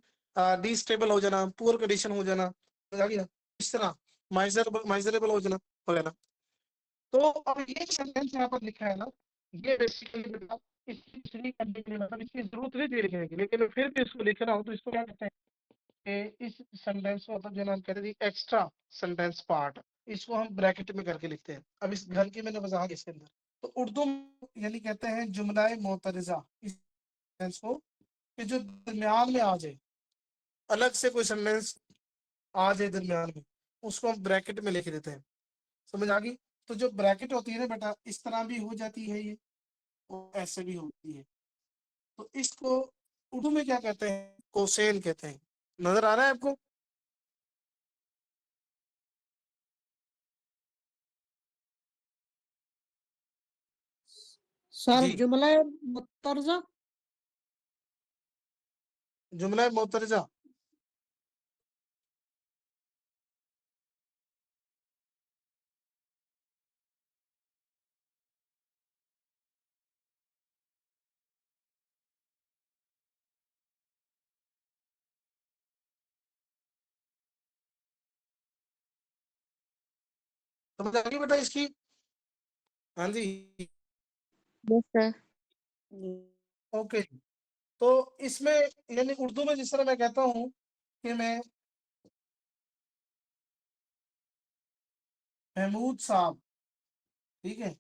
डिस्टेबल हो जाना, पुअर कंडीशन हो जाना, समझ आ गया? इस तरह माइजरेबल हो जाना वगैरह। तो अब ये सेंटेंस यहाँ पर लिखा है ना, ये बेसिकली बेटा इसकी दूसरी करने के लिए मतलब इसकी जरूरत नहीं थी लिखने की, लेकिन फिर भी इसको लिखना हो तो इसको क्या कहते हैं कि इस सेंटेंस को मतलब जो नाम कहते हैं एक्स्ट्रा सेंटेंस पार्ट, इसको हम ब्रैकेट में करके लिखते हैं। अब इस घर की मैंने वजाहत इसके अंदर, तो उर्दू में यानी कहते हैं जुमलाए मोतरजा इस सेंटेंस को, कि जो दरमियान में आ जाए, अलग से कोई सेंटेंस आ जाए दरमियान में, उसको हम ब्रैकेट में लिख देते हैं। समझ आ गई? तो जो ब्रैकेट होती है ना बेटा, इस तरह भी हो जाती है ये, और ऐसे भी होती है। तो इसको उर्दू में क्या कहते हैं? कोसेन कहते हैं। नजर आ रहा है आपको? सर जी, जुमला मुतरजा। जुमला मोतरजा। समझ आ गई बेटा इसकी? हाँ जी, यस सर। ओके। तो इसमें यानी उर्दू में जिस तरह मैं कहता हूँ कि मैं महमूद साहब, ठीक है,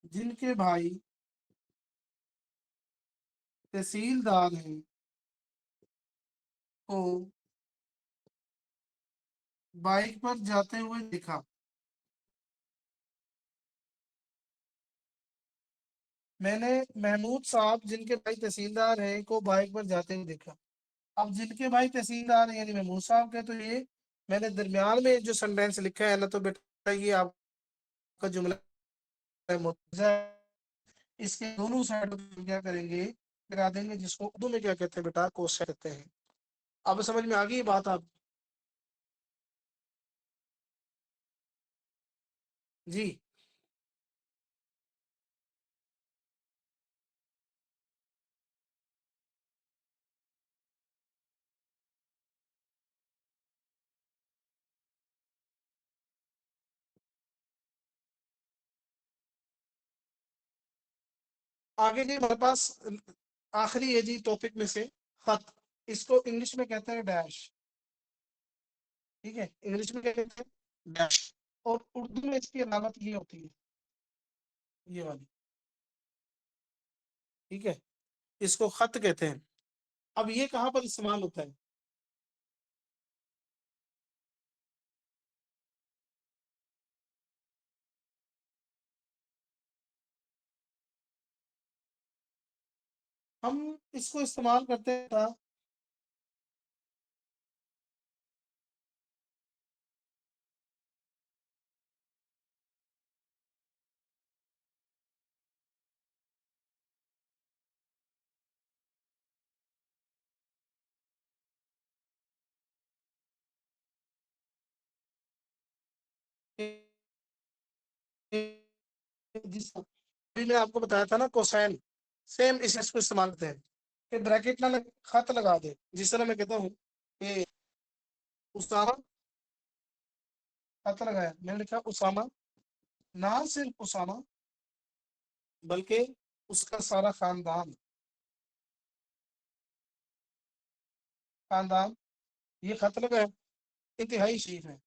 जिनके भाई तहसीलदार हैं, को बाइक पर जाते हुए देखा। मैंने महमूद साहब जिनके भाई तहसीलदार हैं को बाइक पर जाते हुए देखा। अब जिनके भाई तहसीलदार हैं यानी महमूद साहब के, तो ये मैंने दरमियान में जो सेंटेंस लिखा है ना, तो बेटा ये आपका जुमला है मुतज़ा। इसके दोनों साइड क्या करेंगे, लगा देंगे, जिसको उर्दू में क्या कहते हैं बेटा, कोशा कहते हैं। अब समझ में आ गई ये बात आप? जी, आगे जी हमारे पास आखिरी है जी टॉपिक में से खत। इसको इंग्लिश में कहते हैं डैश। ठीक है, इंग्लिश में क्या कहते हैं? डैश। और उर्दू में इसकी अलामत ये होती है, ये वाली। ठीक है, इसको खत कहते हैं। अब ये कहाँ पर इस्तेमाल होता है? हम इसको इस्तेमाल करते हैं जिस अभी मैं आपको बताया था ना कोसाइन, सेम इस इसको इस्तेमाल करते हैं कि ब्रैकेट ना खत लगा दे। जिस तरह मैं कहता हूँ कि उसामा, खत लगाया, मैंने लिखा उसामा, ना सिर्फ उसामा बल्कि उसका सारा खानदान, खानदान ये खत लगाया, इंतहाई शरीफ है।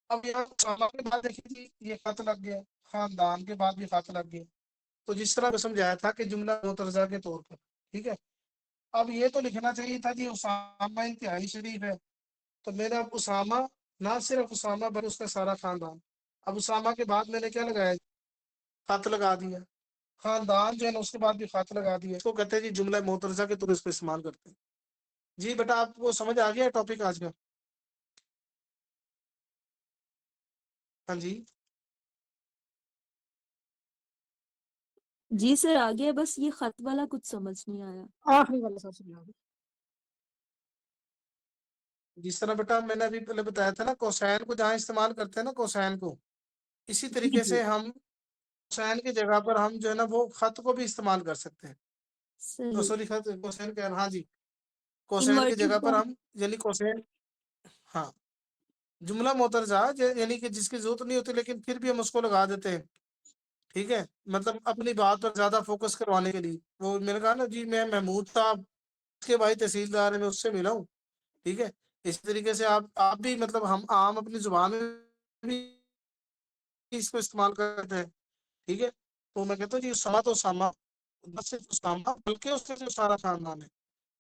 अब यहाँ उसामा के बाद देखिए जी ये खत लग गया, खानदान के बाद भी खत लग गया। तो जिस तरह मैं समझाया था कि जुमला मुतरजा के तौर पर, ठीक है। अब ये तो लिखना चाहिए था जी उसामा इंतहाई शरीफ है, तो मेरा अब उसामा, ना सिर्फ उसामा बल्कि उसका सारा खानदान। अब उसामा के बाद मैंने क्या लगाया? खत लगा दिया। खानदान जो है ना उसके बाद भी खत लगा दिया। इसको कहते हैं जी जुमला मुतरजा के तौर इसको इस्तेमाल करते हैं। जी बेटा आपको समझ आ गया टॉपिक आज का? हाँ जी, जी सर आ गया, बस ये खत वाला कुछ समझ नहीं आया। आखिरी वाला सर समझा दो। जिस तरह बेटा मैंने अभी पहले बताया था ना कोसाइन को जहाँ इस्तेमाल करते हैं ना कोसाइन को, इसी जी तरीके जी से हम कोसाइन की जगह पर हम जो है ना वो खत को भी इस्तेमाल कर सकते हैं। तो सही। सॉरी, खत कोसाइन कह रहा, हाँ जी, कोसाइन की इन्वर्टेड जगह पर कॉमा। हम यानी कोसाइन, हाँ, जुमला मुतरजा यानी कि जिसकी जरूरत नहीं होती लेकिन फिर भी हम उसको लगा देते हैं। ठीक है, मतलब अपनी बात पर ज्यादा फोकस करवाने के लिए। वो मैंने कहा ना जी मैं महमूद साहब के भाई तहसीलदार है, मैं उससे मिला हूँ। ठीक है, इस तरीके से आप भी मतलब हम आम अपनी जुबान में भी इसको इस्तेमाल करते हैं। ठीक है, तो मैं कहता हूँ जी उसामा तो उसामा, बस सिर्फ उसामा बल्कि उसके जो सारा खानदान है।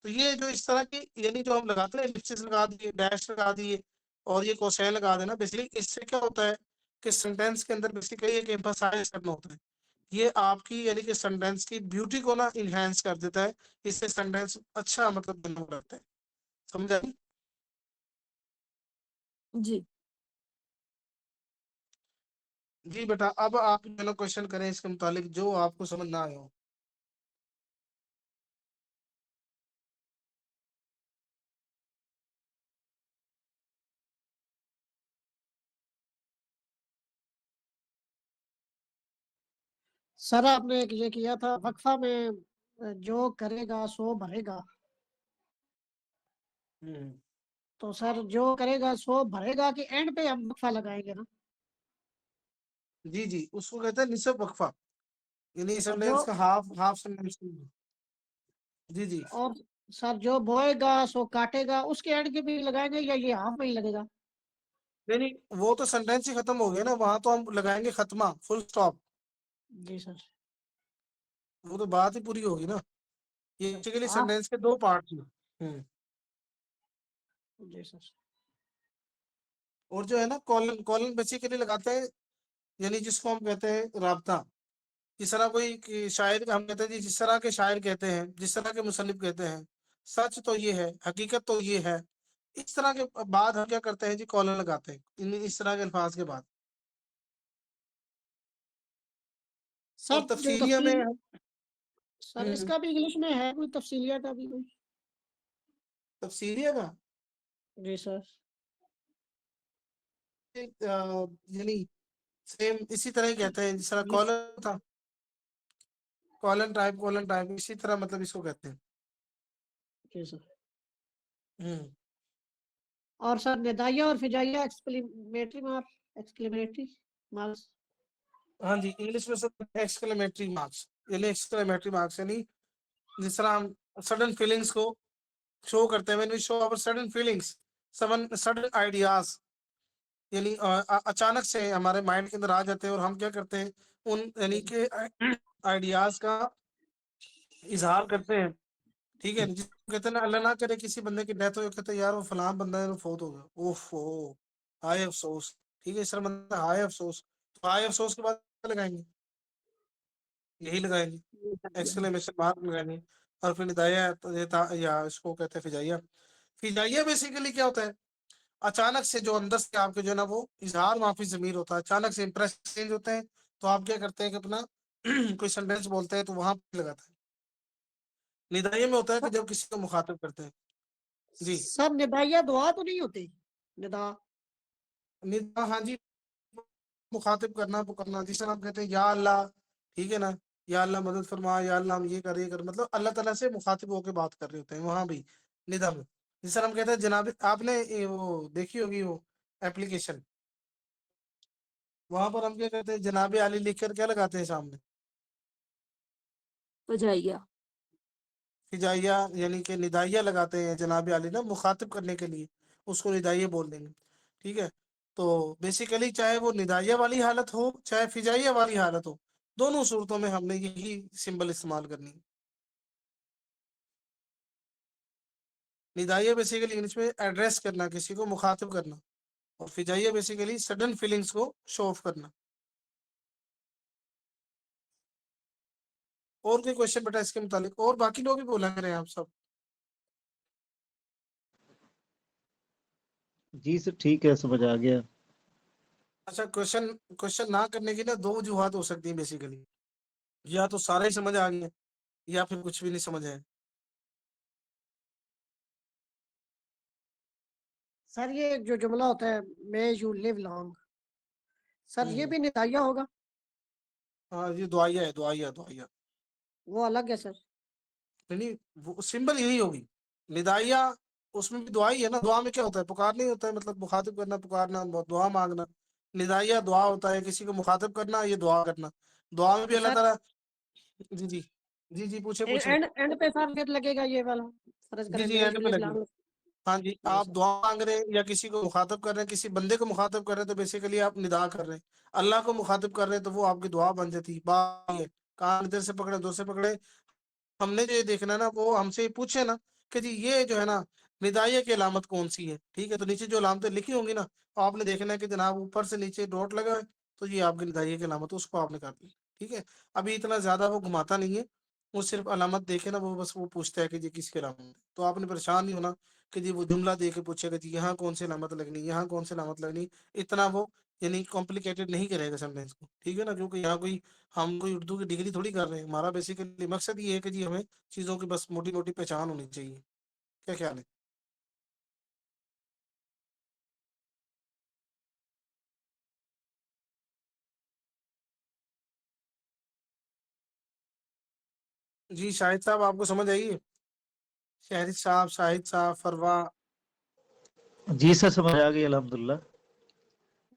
तो ये जो इस तरह की यानी जो हम लगाते हैं एलिप्सिस लगा दिए, डैश लगा दिए और ये कोसाइन लगा देना, बेसिकली इससे क्या होता है कि सेंटेंस के अंदर बेसिकली एक एम्फसाइज करना होता है। ये आपकी यानी कि सेंटेंस की ब्यूटी को ना इनहेंस कर देता है। इससे सेंटेंस अच्छा मतलब बना रहता है। समझ आई? जी। जी बेटा अब आप जो क्वेश्चन करें इसके मुतालिक जो आपको समझ ना आए हो। सर आपने एक ये किया था वक्फा में, जो करेगा सो भरेगा। तो सर जो करेगा सो भरेगा कि एंड पे हम वक्फा लगाएंगे ना? जी जी, उसको कहते हैं निसब वक्फा, यानी और जो सेंटेंस का हाफ हाफ सेंटेंस। जी जी, और सर जो बोएगा सो काटेगा, उसके एंड के भी लगाएंगे या ये हाफ में ही लगेगा? नहीं नहीं, वो तो सेंटेंस ही खत्म हो गया ना, वहां तो हम लगाएंगे खत्मा, फुल स्टॉप। जी सर। वो तो बात ही पूरी होगी ना। ये बेसिकली हाफ। सेंटेंस के दो पार्ट हैं। जी सर। और जो है ना कॉलन, कॉलन बेसिकली लगाते हैं यानी जिसको हम कहते हैं राबता। जिस तरह शायर का हम कहते हैं जी, जिस तरह के शायर कहते हैं, जिस तरह के मुसन्निफ कहते हैं, सच तो ये है, हकीकत तो ये है, इस तरह के बाद हम क्या करते हैं जी कॉलन लगाते हैं इस तरह के अल्फाज के बाद। और सर जो तफसीलिया में तफसील, सर हम्म, इसका भी इंग्लिश में है कोई तफसीलिया का भी कोई? तफसीलिया का जी सर। यानी सेम इसी तरह ही कहते हैं जिस तरह ये कॉलन था, कॉलन टाइप इसी तरह मतलब इसको कहते हैं। जी सर। हम्म, और सर निदाइया और फिजाइया एक्सक्लेमेटरी मार्क, एक्सक्लेमेटरी मार्क्स। हाँ जी, इंग्लिश में सर एक्सक्लेमेटरी मार्क्स, यानी एक्सक्लेमेटरी मार्क्स यानी जिस तरह हम सडन फीलिंग्स को शो करते हैं, when we show our sudden feelings, sudden ideas, यानी अचानक से हमारे माइंड के अंदर आ जाते हैं और हम क्या करते हैं, उन यानी के आइडियाज का इजहार करते हैं। ठीक है, जिसको कहते हैं ना, अल्लाह ना करे किसी बंदे की डेथ हो, कहते हैं यार वो फलां बंदा है, वो फौत हो गया, ओफो, हाय अफसोस। ठीक है, इस तरह बंदा हाय अफसोस, तो हाय अफसोस के बाद क्या लगाएंगे, यही लगाएंगे, एक्सक्लेमेशन मार्क लगाएंगे। और फिर निदाया या इसको कहते हैं फिजाइया। फिजाइया बेसिकली क्या होता है, अचानक से जो अंदर से आपके जो है ना वो इजहार माफी जमीर होता है, अचानक से इंप्रेस चेंज होते हैं, तो आप क्या करते हैं कि अपना कोई सेंटेंस बोलते हैं तो वहां पे लगाते हैं। निदाइया में होता है कि जब किसी को मुखातिब करते हैं। जी सर निदाइया दुआ तो नहीं होती? निदा निदा, हाँ जी, मुखातिब करना, पुकारना, जिस तरह हम कहते हैं या अल्लाह, ठीक है ना, या अल्लाह मदद फरमा, या अल्लाह हम ये कर, मतलब अल्लाह ताला से मुखातिब होकर बात कर रहे होते हैं वहां भी निदा में। जिस तरह हम कहते हैं जनाब, आपने वो देखी होगी वो एप्लीकेशन, वहां पर हम क्या कहते हैं, जनाब आली लिखकर क्या लगाते हैं सामने, फजाइया। फिजाइया, यानी कि निदाइया लगाते हैं जनाब आली ना, मुखातिब करने के लिए उसको निदाइया बोल देंगे। ठीक है, तो बेसिकली चाहे वो निदाइया वाली हालत हो चाहे फिजाइया वाली हालत हो, दोनों सूरतों में हमने यही सिंबल इस्तेमाल करनी है। निदाइया बेसिकली इंग्लिश में एड्रेस करना, किसी को मुखातिब करना, और फिजाइया बेसिकली सडन फीलिंग्स को शो ऑफ करना। और कोई क्वेश्चन बेटा इसके मुतालिक, और बाकी लोग भी बोला करें आप सब। जी सर ठीक है, समझ आ गया। अच्छा, क्वेश्चन क्वेश्चन ना करने की ना दो वजूहत हो सकती है बेसिकली, या तो सारा ही समझ आ गया या फिर कुछ भी नहीं समझ आया। सर ये जो जुमला होता है may you live long, sir ये भी निदाइया होगा? हाँ, ये दुआया है, दुआया दुआया, वो अलग है सर? नहीं वो सिंबल यही होगी। निदाइया उसमें भी दुआ ही है ना, दुआ में क्या होता है, पुकार नहीं होता है, मतलब मुखातिब करना, पुकारना, दुआ मांगना। निदाइया दुआ होता है, किसी को मुखातिब करना, ये दुआ करना। दुआ में भी तो अल्लाह सर ताला, जी जी, जी जी, पूछे पूछे, एंड एंड पे सर फिर लगेगा ये वाला, फर्ज जी करें जी, मे एंड यू पे लिव लगी। लॉन्ग। हाँ जी, जी आप सर। दुआ मांग रहे हैं या किसी को मुखातिब कर रहे हैं, किसी बंदे को मुखातिब कर रहे हैं, तो बेसिकली आप निदा कर रहे हैं। अल्लाह को मुखातिब कर रहे हैं तो वो आपकी दुआ बन जाती है। बात ये है, कान इधर से पकड़े, उधर से पकड़े, हमने जो ये देखना है ना, वो हमसे ये पूछे ना कि जी ये जो है ना निदाइया की अलामत कौन सी है। ठीक है, तो नीचे जो अलामतें लिखी होंगी ना, तो आपने देखना है कि जनाब ऊपर से नीचे डॉट लगा है, तो ये आपकी निदाइया की अलामत है, उसको आपने कर दी। ठीक है, अभी इतना ज्यादा वो घुमाता नहीं है, वो सिर्फ अलामत देखे ना, वो बस वो पूछता है कि जी किसकी अलामत है। तो आपने परेशान नहीं होना कि जी वो जुमला दे के पूछेगा जी यहाँ कौन सी अलामत लगनी, यहाँ कौन सी अलामत लगनी, इतना वो यानी कॉम्प्लिकेटेड नहीं करेगा सेंटेंस को। ठीक है ना, क्योंकि यहाँ कोई हम कोई उर्दू की डिग्री थोड़ी कर रहे हैं, हमारा बेसिकली मकसद ये है कि जी हमें चीजों की बस मोटी मोटी पहचान होनी चाहिए। क्या ख्याल है? जी शाहिद साहब, आपको समझ आई है? शाहिद साहब, शाहिद साहब, फरवा। जी सर समझ आ गई अल्हम्दुलिल्लाह।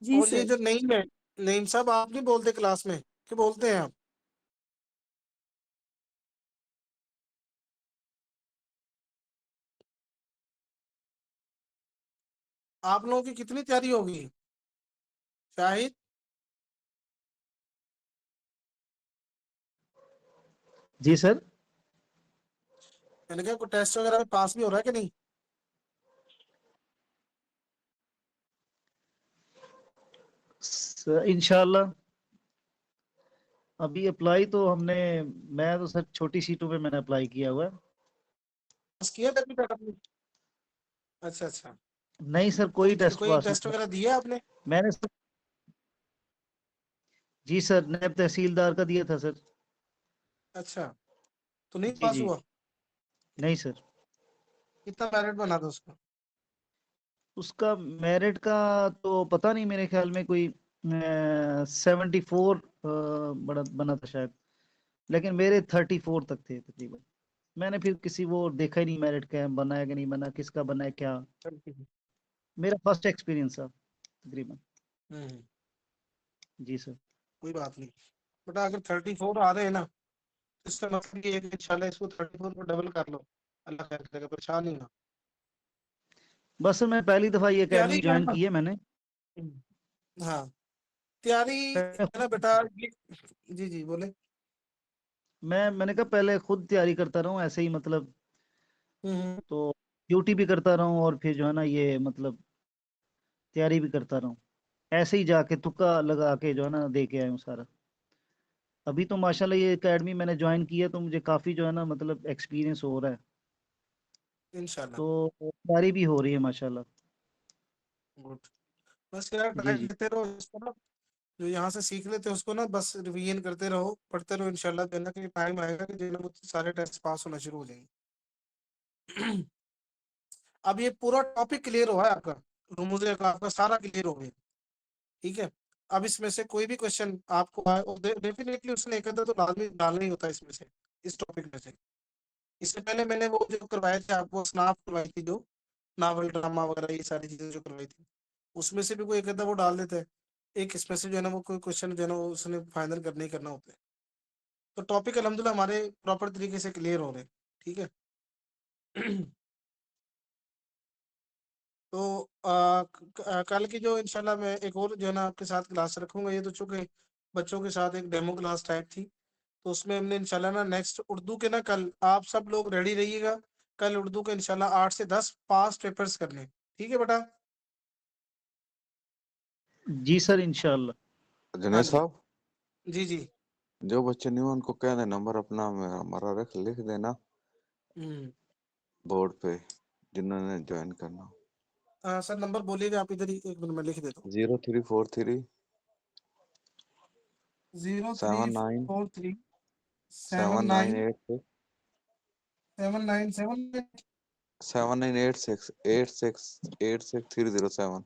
जी और ये सर। जो नईम है, नईम साहब आप नहीं बोलते क्लास में, क्या बोलते हैं आप? आप लोगों की कितनी तैयारी होगी शाहिद? जी सर। मैंने कहा कोई टेस्ट वगैरह में पास भी हो रहा है कि नहीं? इंशाल्लाह। अभी अप्लाई तो हमने, मैं तो सर छोटी सीटों पे मैंने अप्लाई किया हुआ है। पास किया था अभी तक आपने? अच्छा अच्छा, नहीं सर, कोई टेस्ट कोई पास टेस्ट नहीं। वगैरह दिया आपने? मैंने सर, जी सर, नैब तहसीलदार का दिया था सर। अच्छा, तो नहीं जी पास जी, हुआ? नहीं सर। कितना मेरिट बना था उसका? उसका मेरिट का तो पता नहीं, मेरे ख्याल में कोई 74 बड़ा बना था शायद, लेकिन मेरे 34 तक थे तकरीबन। मैंने फिर किसी वो देखा ही नहीं मेरिट क्या बना है कि नहीं बना, किसका बना है क्या। मेरा फर्स्ट एक्सपीरियंस था तकरीबन। हम्म। जी सर। कोई बात नहीं बेटा, अगर 34 आ रहे हैं ना तो इसका मतलब ये है कि इंशाल्लाह इसको 34 को डबल कर लो, अल्लाह खैर करेगा, परेशान नहीं होना। बस मैं पहली दफा ये तैयारी एकेडमी क्या है ज्वाइन ना, की है मैंने। हाँ तैयारी है ना बेटा जी जी बोले। मैंने कहा पहले खुद तैयारी करता रहूं ऐसे ही, मतलब हम्म। तो ड्यूटी भी करता रहूं और फिर जो है ना ये मतलब तैयारी भी करता रहूं, ऐसे ही जाके तुक्का लगा के जो है ना दे के आया हूँ सारा। अभी तो माशाल्लाह ये एकेडमी मैंने ज्वाइन की है तो मुझे काफी जो है ना मतलब एक्सपीरियंस हो रहा है, इंशाल्लाह। तो तैयारी भी हो रही है माशाल्लाह। गुड। बस यार जी टाइम जी। देते रहो इसको ना, जो यहाँ से सीख लेते हो उसको ना बस रिवीजन करते रहो, पढ़ते रहो, इंशाल्लाह जो है ना कि टाइम आएगा कि जो है ना वो सारे टेस्ट पास होना शुरू हो जाएंगे। अब ये पूरा टॉपिक क्लियर हुआ है आपका, रुमूज़ इक़्लाब का सारा क्लियर हो गया, ठीक है। अब इसमें से कोई भी क्वेश्चन आपको आए और डेफिनेटली उसने एक आधा तो लाजमी डालना ही होता है इसमें से, इस टॉपिक में से। इससे पहले मैंने वो जो करवाए थे आपको स्नाफ करवाई थी, जो नावल ड्रामा वगैरह ये सारी चीजें जो करवाई थी, उसमें से भी कोई एक आधा वो डाल देता है। एक इसमें से जो है ना वो कोई क्वेश्चन जो है ना वो उसने फाइनल करने ही करना होता है। तो टॉपिक अल्हम्दुलिल्लाह हमारे प्रॉपर तरीके से क्लियर हो रहे हैं, ठीक है। तो कल की जो इंशाल्लाह मैं एक और जो है ना आपके साथ क्लास रखूंगा, ये तो चूंकि बच्चों के साथ एक डेमो क्लास टाइप थी, तो उसमें हमने इंशाल्लाह ना नेक्स्ट उर्दू के ना, कल आप सब लोग रेडी रहिएगा। कल उर्दू के इंशाल्लाह 8 से 10 पास पेपर्स करने, ठीक है बेटा। जी सर इंशाल्लाह। हाँ जुनेद जी साहब, जी जी। जो बच्चे नहीं हो उनको कह दे नंबर अपना हमारा लिख देना हम्म। बोर्ड पे, जिन्होंने ज्वाइन करना हो। सर नंबर बोलिएगा आप, इधर ही एक मिनट में लिख देता हूँ। 0343 zero three 79 four three seven nine 7986 seven nine seven 7986 86307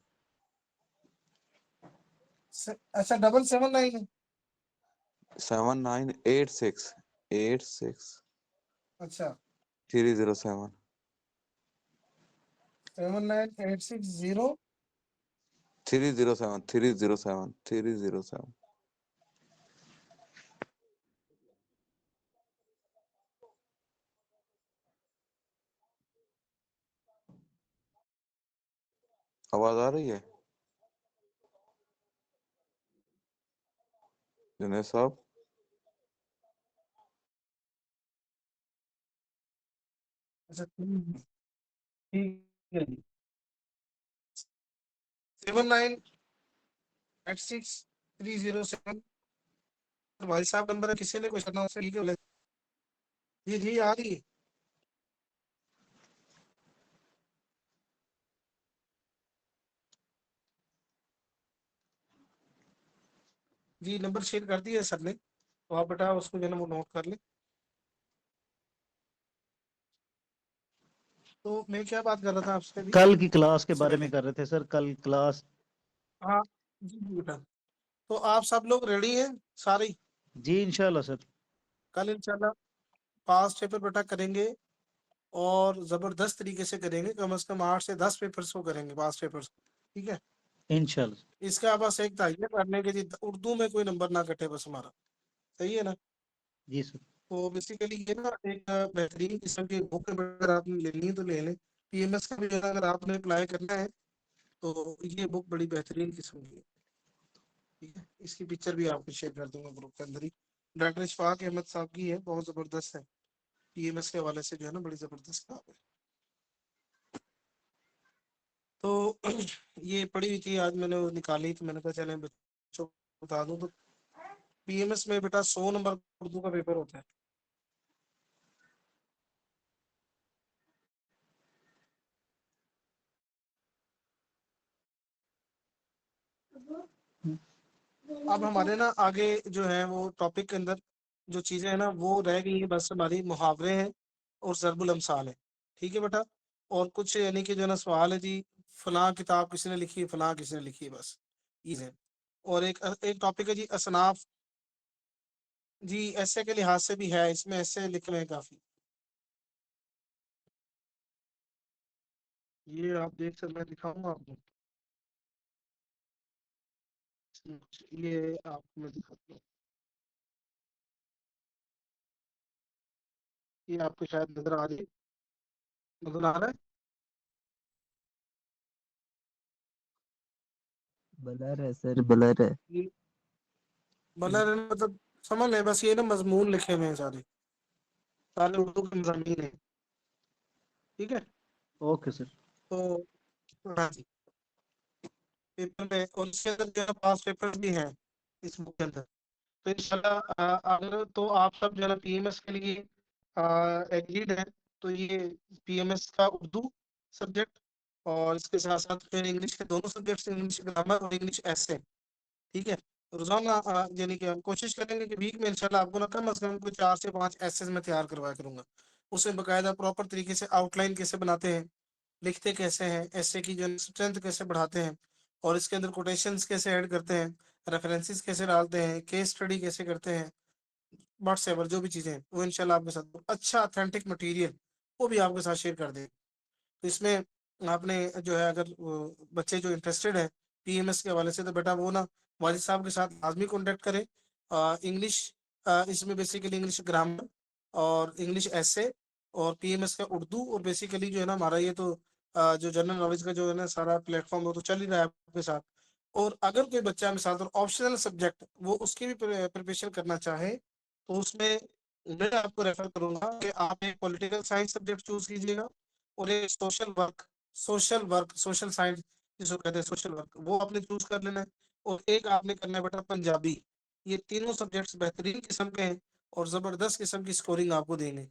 अच्छा 779 है। 7986 अच्छा 8307 79860 307 आवाज आ रही है जुनेद साहब? अच्छा ठीक है जी। 7986307 भाई साहब नंबर है, किसी ने कुछ करना उससे ठीक है बोले। जी जी आ रही है। जी नंबर शेयर कर दिया सर ने, तो आप बेटा उसको जो है ना वो नोट कर ले। तो मैं क्या बात कर रहा था आपसे अभी कल की क्लास के इससे बारे पहले। में कर रहे थे सर, कल क्लास। हाँ जी जी बेटा। तो आप सब लोग रेडी हैं सारे ही? जी इंशाल्लाह सर। कल इंशाल्लाह पास पेपर बेटा करेंगे, और जबरदस्त तरीके से करेंगे, कम से कम 8 से 10 पेपर्स को करेंगे, पास पेपर्स, ठीक है। इंशाल्लाह। इसका बस एक था ये करने के जी, उर्दू में कोई नंबर ना कटे बस हमारा, सही है ना। जी सर। तो बेसिकली ये ना एक बेहतरीन किस्म की बुक अगर आपने लेनी है तो ले लें। पीएमएस का भी जो है अगर आपने अप्लाई करना है तो ये बुक बड़ी बेहतरीन किस्म की है, ठीक है। इसकी पिक्चर भी आपको शेयर कर दूंगा ग्रुप के अंदर ही। डॉक्टर इशफाक अहमद साहब की है, बहुत जबरदस्त है, पीएमएस के हवाले से जो है ना बड़ी जबरदस्त किताब है। तो ये पढ़ी हुई थी, आज मैंने वो निकाली तो मैंने कहा चले बच्चों को बता दूं। तो पीएमएस में बेटा 100 नंबर उर्दू का पेपर होता है। अब हमारे ना आगे जो है वो टॉपिक के अंदर जो चीजें हैं ना वो रह गई है, बस हमारी मुहावरे हैं और ज़रबुल अमसाल है, ठीक है बेटा। और कुछ यानी कि जो है ना सवाल है जी, फलां किताब किसने लिखी है, फलां किसने लिखी है, बस ये है। और एक एक टॉपिक है जी असनाफ, जी ऐसे के लिहाज से भी है, इसमें ऐसे लिखे हुए हैं काफी। ये आप देख सकते, मैं दिखाऊंगा आपको। ये आपको मैं दिखाता हूँ, ये आपको शायद नजर आ रही, नजर आ रहा है? ब्लर है सर, ब्लर है। ये ब्लर है मतलब समझ लें, बस ये ना मजमून लिखे हुए हैं सारे, सारे उर्दू के मज़ामीन हैं, ठीक है। Okay sir. तो हाँ जी, पेपर में और इसके अंदर जो है पास पेपर भी हैं इस बुक के अंदर। तो इंशाल्लाह अगर तो आप सब जो है पीएमएस के लिए एग्रीड है, तो ये पीएमएस का उर्दू सब्जेक्ट और इसके साथ साथ फिर इंग्लिश के दोनों सब्जेक्ट्स, इंग्लिश ग्रामर और इंग्लिश ऐसे, ठीक है। रोजाना यानी कि हम कोशिश करेंगे कि वीक में इंशाल्लाह आपको ना कम अज कम कोई 4 से 5 एसेज में तैयार करवाया करूंगा। उसमें बकायदा प्रॉपर तरीके से आउटलाइन कैसे बनाते हैं, लिखते कैसे हैं, ऐसे की जो स्ट्रेंथ कैसे बढ़ाते हैं, और इसके अंदर कोटेशंस कैसे ऐड करते हैं, रेफरेंसेस कैसे डालते हैं, केस स्टडी कैसे करते हैं, व्हाट्सएवर जो भी चीजें हैं वो इंशाल्लाह आपके साथ अच्छा ऑथेंटिक मटेरियल वो भी आपके साथ शेयर कर दें। तो इसमें आपने जो है अगर बच्चे जो इंटरेस्टेड है पीएमएस के हवाले से, तो बेटा वो ना वाजिद साहब के साथ लाजमी कॉन्टेक्ट करें। इंग्लिश इसमें बेसिकली इंग्लिश ग्रामर और इंग्लिश ऐसे और पीएमएस का उर्दू, और बेसिकली जो है ना हमारा ये तो जो जनरल नॉलेज का जो है ना सारा प्लेटफॉर्म वो तो चल ही रहा है आपके साथ। और अगर कोई बच्चा मिसाल तौर ऑप्शनल सब्जेक्ट वो उसकी भी प्रिपरेशन करना चाहे, तो उसमें मैं आपको रेफर करूंगा कि आप एक पॉलिटिकल साइंस सब्जेक्ट चूज कीजिएगा और एक सोशल साइंस जिसको कहते हैं सोशल वर्क, वो आपने चूज कर लेना है। और एक आपने करना है बेटा पंजाबी। ये तीनों सब्जेक्ट्स बेहतरीन किस्म के हैं और जबरदस्त किस्म की स्कोरिंग आपको देंगे।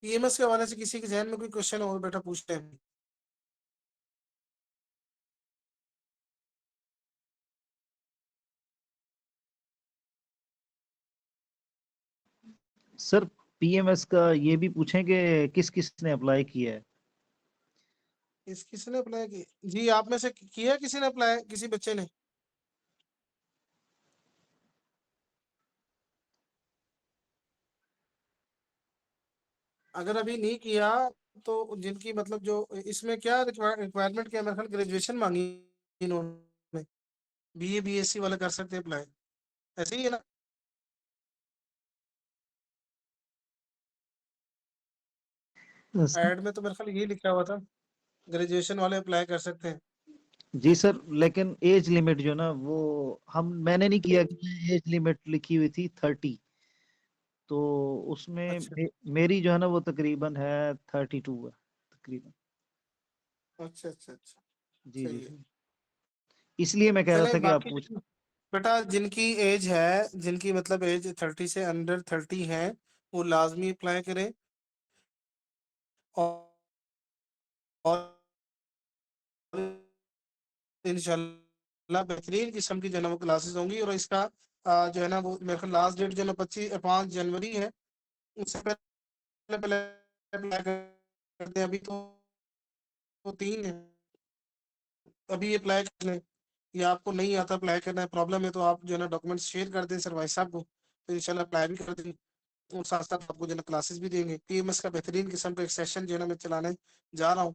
पीएमएस के हवाले से किसी के जहन में कोई क्वेश्चन हो बेटा पूछते हैं। सर पीएमएस का ये भी पूछें कि किस किस ने अप्लाई किया है। किसने अप्लाई किया जी? आप में से किया किसी ने अप्लाई, किसी बच्चे ने? अगर अभी नहीं किया तो जिनकी मतलब जो इसमें क्या रिक्वायरमेंट क्या, मेरे ख्याल ग्रेजुएशन मांगी इन्होंने, बीए बीएससी वाले कर सकते हैं अप्लाई, ऐसे ही है ना? सर ऐड में तो मेरे ख्याल ये लिखा हुआ था ग्रेजुएशन वाले अप्लाई कर सकते हैं। जी सर, लेकिन एज लिमिट जो ना वो मैंने नहीं किया कि एज लिमिट लिखी हुई थी 30, तो उसमें अच्छा मेरी जो है ना वो तकरीबन है 32 है तकरीबन। अच्छा अच्छा अच्छा, जी जी सही है। सर, इसलिए मैं कह रहा चले था कि आप बाकी पूछ। बेटा जिनकी एज है, जिनकी मतलब एज 30 से अंडर 30 है, वो लाजमी अप्लाई करें। और इंशाल्लाह बेहतरीन किस्म की जो है ना वो क्लासेस होंगी। और इसका जो है ना वो मेरे ख्याल लास्ट डेट जो है ना 5 जनवरी है, उससे पहले पहले अप्लाई करते हैं। अभी तो 3 है, अभी अप्लाई कर लें। या आपको नहीं आता अप्लाई करना है, प्रॉब्लम है, तो आप जो है ना डॉक्यूमेंट्स शेयर कर दें सर भाई साहब को, तो इंशाल्लाह अप्लाई भी कर देंगे और साथ साथ आपको जो है ना क्लासेस भी देंगे। पीएमएस का बेहतरीन किस्म का एक सेशन जो है ना मैं चलाने जा रहा हूँ,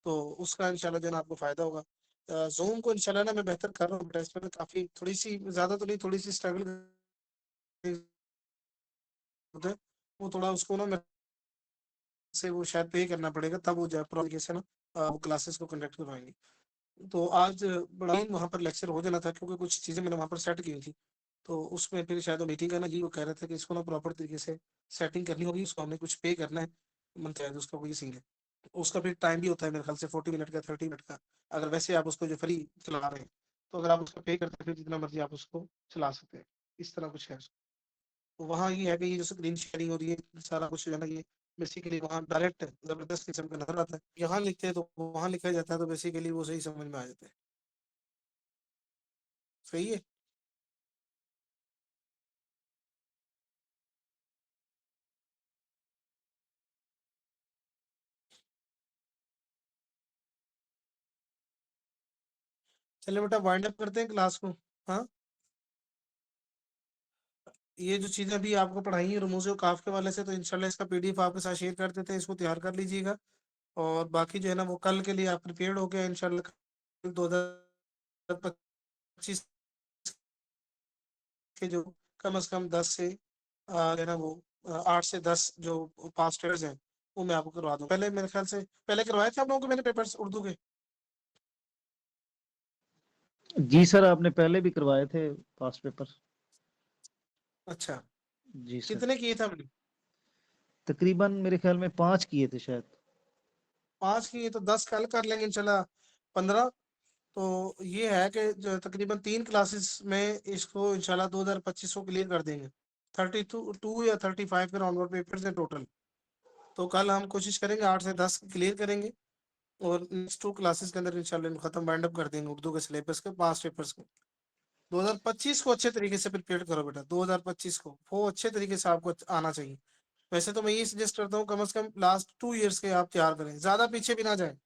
तो उसका इंशाल्लाह जो है ना आपको फायदा होगा। जूम को इंशाल्लाह ना मैं बेहतर कर रहा हूँ बेटा, इसमें काफी थोड़ी सी ज्यादा तो नहीं, थोड़ी सी स्ट्रगल होता है, वो थोड़ा उसको ना मेरे से वो शायद पे करना पड़ेगा, तब वो जो तरीके से ना वो क्लासेस को कंडक्ट करवाएंगे। तो आज बड़ा ही वहाँ पर लेक्चर हो जाना था क्योंकि कुछ चीजें मैंने वहाँ पर सेट की हुई थी, तो उसमें फिर शायद मीटिंग करना जी, वो कह रहे थे कि इसको ना प्रॉपर तरीके से सेटिंग करनी होगी, उसको हमने कुछ पे करना है, मनता है उसका कोई सीन है। उसका फिर टाइम भी होता है मेरे ख्याल से 40 मिनट का, 30 मिनट का। अगर वैसे आप उसको जो फ्री चला रहे हैं, तो अगर आप उसका पे करते हैं फिर जितना मर्जी आप उसको चला सकते हैं, इस तरह कुछ है। तो वहाँ ये है कि ये जो स्क्रीन शेयरिंग हो रही है सारा कुछ जो है ना, ये बेसिकली वहाँ डायरेक्ट जबरदस्त किस्म का नजर आता है, यहाँ लिखते हैं तो वहाँ लिखा जाता है, तो बेसिकली वो सही समझ में आ जाता है। सही है। चलिए बेटा वाइंड अप करते हैं क्लास को। हाँ ये जो चीजें अभी आपको पढ़ाई है रुमूज़ और काफ के वाले से, तो इंशाल्लाह इसका पीडीएफ आपके साथ शेयर कर देते हैं, इसको तैयार कर लीजिएगा। और बाकी जो है ना वो कल के लिए आप प्रिपेयर्ड हो गए इंशाल्लाह। कल 2025 के जो कम से कम 10 से जो है ना वो 8 से 10 जो पास्ट पेपर्स हैं वो मैं आपको करवा दूँ। पहले मेरे ख्याल से पहले करवाए थे आप लोगों को मैंने पेपर्स उर्दू के? जी सर, आपने पहले भी करवाए थे पास्ट पेपर। अच्छा, जी सर, कितने किए थे आपने? तकरीबन मेरे ख्याल में 5 किए थे शायद। 5 किए तो 10 कल कर लेंगे इंशाल्लाह, 15। तो ये है कि जो तकरीबन 3 क्लासेस में इसको इंशाल्लाह 2025 को क्लियर कर देंगे। 32 या 35 के राउंड पेपर्स हैं टोटल। तो कल हम कोशिश करेंगे 8 से 10 क्लियर करेंगे, और नेक्स्ट 2 क्लासेस के अंदर इंशाल्लाह खत्म वाइंड अप कर देंगे उर्दू के सिलेबस के 5 पेपर्स को। 2025 को अच्छे तरीके से प्रिपेयर करो बेटा। 2025 को वो अच्छे तरीके से आपको आना चाहिए। वैसे तो मैं ये सजेस्ट करता हूँ कम से कम लास्ट 2 इयर्स के आप तैयार करें, ज्यादा पीछे भी ना जाए।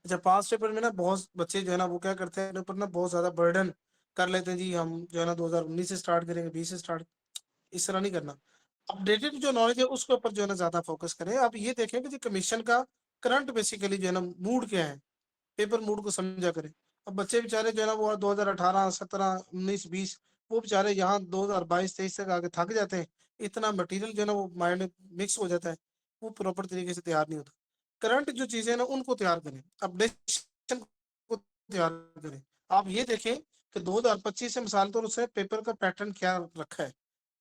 अच्छा, पास पेपर में ना बहुत बच्चे जो है ना वो क्या करते हैं ऊपर ना बहुत ज्यादा बर्डन कर लेते हैं, जी हम जो है ना 2019 से स्टार्ट करेंगे, 20 से स्टार्ट। इस तरह नहीं करना। अपडेटेड जो नॉलेज है उसके ऊपर जो है ना ज्यादा फोकस करें। आप ये देखें कि कमीशन का करंट बेसिकली जो है ना मूड क्या है, पेपर मूड को समझा करें। अब बच्चे बेचारे जो है ना वो 2018 17 19 20 वो बेचारे यहाँ 2022 23 तक आके थक जाते हैं। इतना मटेरियल जो है ना वो माइंड में मिक्स हो जाता है, वो प्रॉपर तरीके से तैयार नहीं होता। करंट जो चीजें हैं ना उनको तैयार करें, अपडेशन को तैयार करें। आप ये देखें कि 2025 से मिसाल तौर से पेपर का पैटर्न क्या रखा है।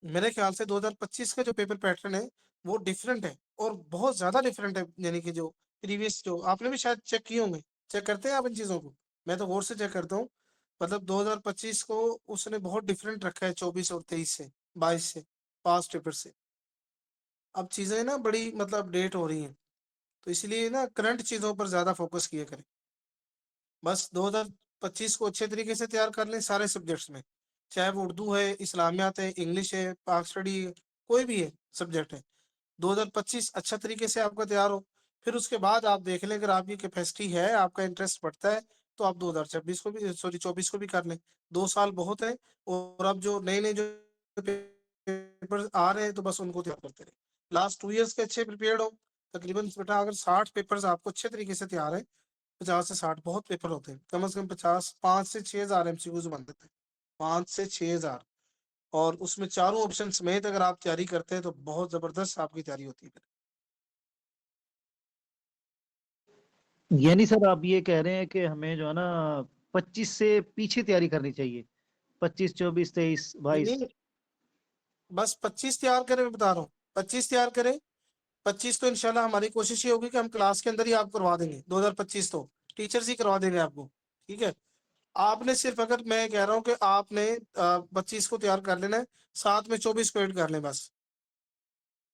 मेरे ख्याल से 2025 का जो पेपर पैटर्न है वो डिफरेंट है, और बहुत ज्यादा डिफरेंट है। यानी कि जो प्रीवियस जो आपने भी शायद चेक किए होंगे, चेक करते हैं आप इन चीजों को? मैं तो गौर से चेक करता हूँ। मतलब 2025 को उसने बहुत डिफरेंट रखा है 24 और 23 से, 22 से, पास्ट पेपर से। अब चीजें ना बड़ी मतलब अपडेट हो रही हैं, तो इसलिए ना करंट चीजों पर ज्यादा फोकस किया करें। बस 2025 को अच्छे तरीके से तैयार कर लें सारे सब्जेक्ट्स में, चाहे वो उर्दू है, इस्लामियात है, इंग्लिश है, पाक स्टडी है, कोई भी है सब्जेक्ट है। 2025 अच्छा तरीके से आपका तैयार हो। फिर उसके बाद आप देख लें, अगर आपकी कैपेसिटी है, आपका इंटरेस्ट बढ़ता है, तो आप 2026 को भी, सॉरी 24 को भी कर लें। 2 साल बहुत है। और अब जो नए नए जो पेपर आ रहे हैं तो बस उनको तैयार करते रहे। लास्ट 2 इयर्स के अच्छे प्रिपेयर्ड हो। तकरीबन बेटा अगर 60 पेपर्स आपको अच्छे तरीके से तैयार है, 50 से 60 बहुत पेपर होते हैं, कम से कम 50 5 से 6 हजार एमसीक्यूज बनते थे, 5 से 6 हजार। और उसमें चारों ऑप्शन समेत अगर आप तैयारी करते हैं तो बहुत जबरदस्त आपकी तैयारी होती है। यानी सर आप ये कह रहे हैं कि हमें जो है ना 25 से पीछे तैयारी करनी चाहिए, 25 24 23 22। नहीं, बस 25 तैयार करें, मैं बता रहा हूँ 25 तैयार करें। 25 तो इंशाल्लाह हमारी कोशिश ये होगी कि हम क्लास के अंदर ही आपको करवा देंगे। 2025 तो टीचर्स ही करवा देंगे आपको, ठीक है। आपने सिर्फ, अगर मैं कह रहा हूँ कि आपने 25 को तैयार कर लेना है, साथ में 24 को ऐड कर लें बस।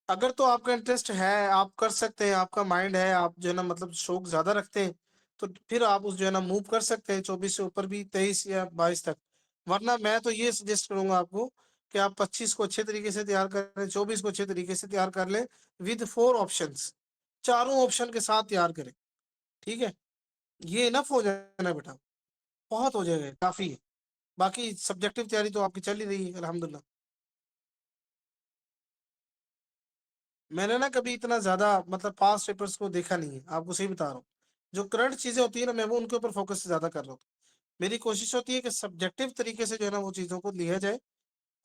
अगर तो आपका इंटरेस्ट है, आप कर सकते हैं, आपका माइंड है, आप जो है ना मतलब शौक ज्यादा रखते हैं, तो फिर आप उस जो है ना मूव कर सकते हैं 24 से ऊपर भी, 23 या 22 तक। वरना मैं तो ये सजेस्ट करूंगा आपको कि आप 25 को अच्छे तरीके से तैयार करें, 24 को अच्छे तरीके से तैयार कर लें, विद 4 ऑप्शंस, चारों ऑप्शन के साथ तैयार करें, ठीक है। ये इनफ हो जाना बेटा, बहुत हो जाएगा, काफी है। बाकी सब्जेक्टिव तैयारी तो आपकी चल ही रही है अल्हम्दुलिल्लाह। मैंने ना कभी इतना ज्यादा मतलब पास पेपर्स को देखा नहीं है, आपको सही बता रहा हूँ। जो करंट चीजें होती है ना, मैं वो उनके ऊपर फोकस ज्यादा कर रहा हूँ। मेरी कोशिश होती है कि सब्जेक्टिव तरीके से जो है ना वो चीजों को लिया जाए,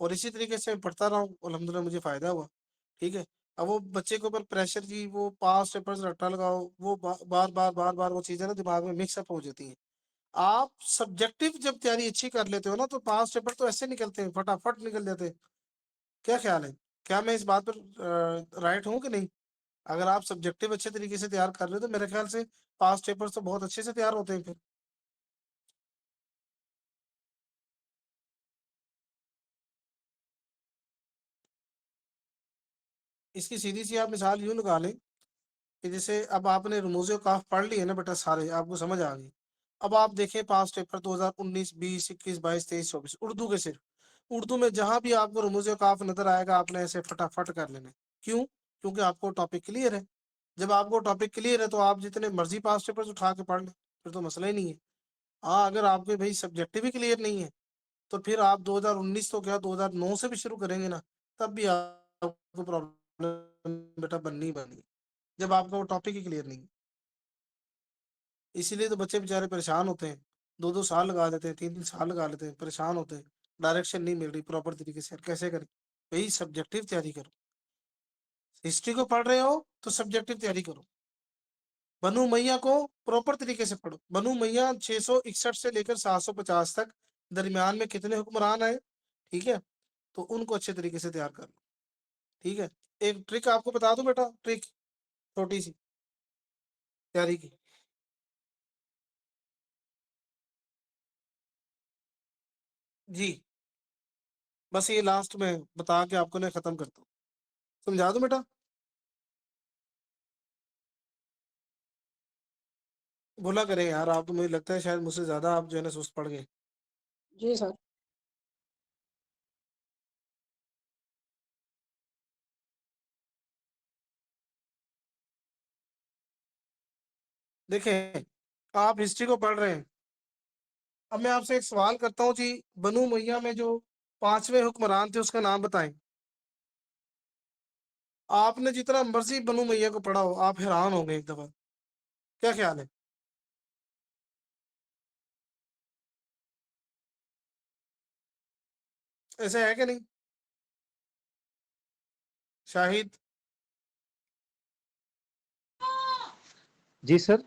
और इसी तरीके से मैं पढ़ता रहा हूँ, अल्हम्दुलिल्लाह मुझे फायदा हुआ, ठीक है। अब वो बच्चे के ऊपर प्रेशर जी, वो पास पेपर्स रट्टा लगाओ, वो बार बार वो चीजें ना दिमाग में मिक्सअप हो जाती हैं। आप सब्जेक्टिव जब तैयारी अच्छी कर लेते हो ना, तो पास पेपर तो ऐसे निकलते हैं, फटाफट निकल जाते हैं। क्या ख्याल है? क्या मैं इस बात पर राइट हूँ कि नहीं? अगर आप सब्जेक्टिव अच्छे तरीके से तैयार कर रहे हो तो मेरे ख्याल से पास पेपर्स तो बहुत अच्छे से तैयार होते हैं फिर। इसकी सीधी सी आप मिसाल यूं लगा लें कि जैसे अब आपने रमूज़ काफ पढ़ लिए ना बेटा, सारे आपको समझ आ गई। अब आप देखें पास पेपर 2019 20 21 22 23 24 उर्दू के, सिर्फ उर्दू में जहां भी आपको रमूज़ काफ नजर आएगा, आपने ऐसे फटाफट कर लेना है। क्यों? क्योंकि आपको टॉपिक क्लियर है। जब आपको टॉपिक क्लियर है तो आप जितने मर्जी पास पेपर्स उठा के पढ़ लें, फिर तो मसला ही नहीं है। हाँ, अगर आपके भाई सब्जेक्टिव ही क्लियर नहीं है तो फिर आप 2019 तो क्या 2009 से भी शुरू करेंगे ना, तब भी आपको प्रॉब्लम बेटा बननी ही बननी है, जब आपका वो टॉपिक ही क्लियर नहीं है। इसीलिए तो बच्चे बेचारे परेशान होते हैं, 2-2 साल लगा देते हैं, 3-3 साल लगा लेते हैं, परेशान होते हैं, डायरेक्शन नहीं मिल रही प्रॉपर तरीके से, कैसे करें? वही सब्जेक्टिव तैयारी करो। हिस्ट्री को पढ़ रहे हो तो सब्जेक्टिव तैयारी करो। बनु मैया को प्रॉपर तरीके से पढ़ो। बनु मैया 661 से लेकर 750 तक दरमियान में कितने हुक्मरान आए, ठीक है, तो उनको अच्छे तरीके से तैयार कर लो, ठीक है। एक ट्रिक आपको बता दूं बेटा, ट्रिक छोटी सी तैयारी की। जी बस ये लास्ट में बता के आपको मैं खत्म करता हूँ, समझा दूं बेटा? बोला करें यार, आप तो मुझे लगता है शायद मुझसे ज्यादा आप जो है ना सुस्त पड़ गए। जी सर। देखें, आप हिस्ट्री को पढ़ रहे हैं, अब मैं आपसे एक सवाल करता हूँ जी, बनु मैया में जो 5वें हुक्मरान थे उसका नाम बताएं। आपने जितना मर्जी बनु मैया को पढ़ा हो, आप हैरान होंगे एक दफा। क्या ख्याल है? ऐसे है कि नहीं शाहिद? जी सर।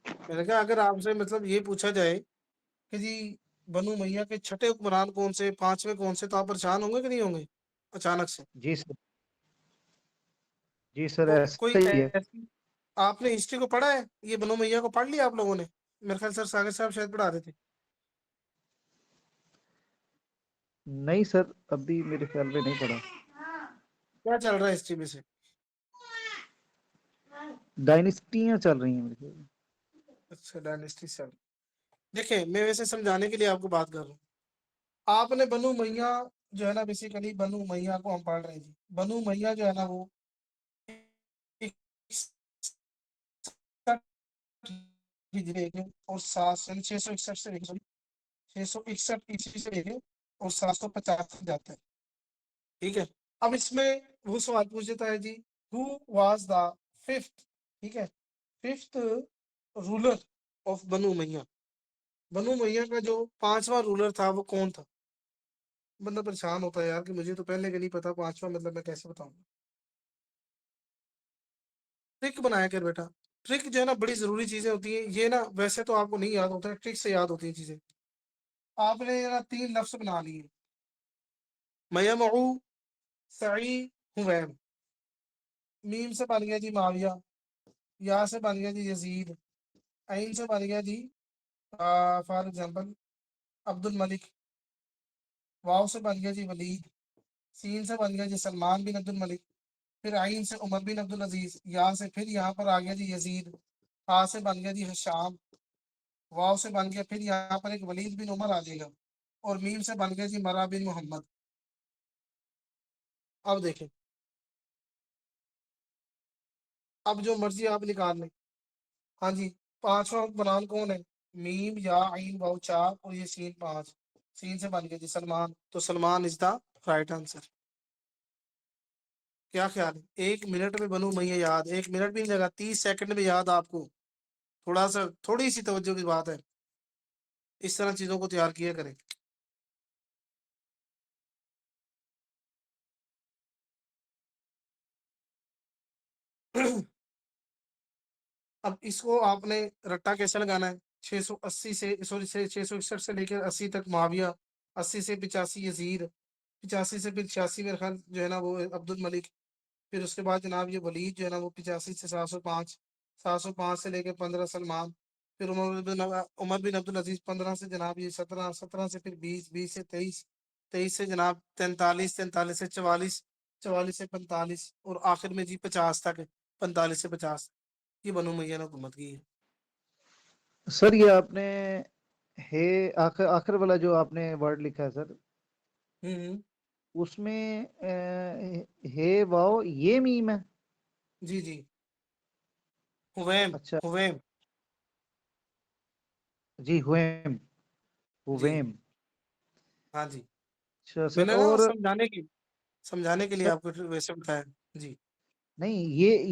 मैंने कहा अगर आपसे मतलब ये पूछा जाए कि जी बनु मैया के छठे हुक्मरान कौन से, 5वें कौन से, तो आप परेशान होंगे कि नहीं होंगे अचानक से? जी सर। जी सर, तो कोई ऐसा ही है। ऐसी, आपने हिस्ट्री को पढ़ा है, ये बनु मैया को पढ़ लिया आप लोगों ने? मेरे ख्याल सर सागर साहब शायद पढ़ा रहे थे। नहीं सर, अभी मेरे ख्याल में नहीं पड़ा। क्या चल रहा है हिस्ट्री में से? डायनेस्टियां चल रही हैं मेरे ख्याल में। अच्छा डायनेस्टी सर। देखिए मैं वैसे समझाने के लिए आपको बात कर रहा हूँ। आपने बनु मैया जो है ना, बेसिकली बनु मैया को हम पढ़ रहे हैं जी। बनु मैया जो है ना वो 661 से लेकर 661 ईस्वी से लेके और 750 तक जाता है, ठीक है। अब इसमें वो सवाल पूछ देता है जी, हु वाज द फिफ्थ, ठीक है, फिफ्थ रूलर ऑफ बनु मैया। बनु मैया का जो 5वां रूलर था वो कौन था? बंदा परेशान होता है यार कि मुझे तो पहले का नहीं पता, 5वां मतलब मैं कैसे बताऊंगा। ट्रिक बनाया कर बेटा, ट्रिक जो है ना बड़ी जरूरी चीजें होती है, ये ना वैसे तो आपको नहीं याद होता है, ट्रिक से याद होती है चीजें। आपने ना 3 लफ्ज बना लिए, मयमऊ, सई, हुवैम। मीम से बन गया जी माविया, या से बन गया जी यजीद, ऐन से बन गया जी फॉर एग्जाम्पल अब्दुल मलिक, वाव से बन गया जी वलीद, सीन से बन गया जी सलमान बिन अब्दुल मलिक, फिर आइन से उमर बिन अब्दुल अजीज, या से फिर यहाँ पर आ गया जी यजीद, हा से बन गया जी हशाम, वाव से बन गया फिर यहाँ पर एक वलीद बिन उमर आ जाएगा, और मीम से बन गया जी मरा बिन मोहम्मद। अब देखें, अब जो मर्जी आप निकाल लें। हाँ जी, 5वां हुक्मरान कौन है? मीम या आइन वाव 4 और ये सीन 5, सीन से बन गया जी सलमान, तो Salman is the right answer. क्या ख्याल है? 1 मिनट में बनू मैया याद, 1 मिनट भी नहीं लगा, 30 सेकंड में याद आपको। थोड़ा सा, थोड़ी सी तवज्जो की बात है, इस तरह चीजों को तैयार किया करें। अब इसको आपने रट्टा कैसे लगाना है? 680 से, सॉरी से 661 से लेकर 80 तक माविया, 80 से 85 यजीद, 85 से फिर 86 मेरे ख्याल जो है ना वो अब्दुल मलिक, फिर उसके बाद जनाब ये वलीद जो है ना वो 85 से 705, 705 से लेकर 15 सलमान, फिर उमर बिन अब्दुल अजीज 15 से जनाब ये 17, 17 से फिर 20, 20 से 23, 23 से जनाब 43, 43 से 44, 44 से 45 और आखिर में जी 50 तक, 45 से 50, ये बनु मैया ने हुकूमत की है। सर ये आपने हे आखिर आखिर वाला जो आपने वर्ड लिखा है सर, हम्म, उसमें हे वाओ ये मीम है? जी जी, हुवैम, अच्छा। हुवैम, जी हुएम, जी हुवेम। हाँ जी, अच्छा सर। मैंने ना और समझाने के लिए सर आपको वैसे बताया जी। नहीं,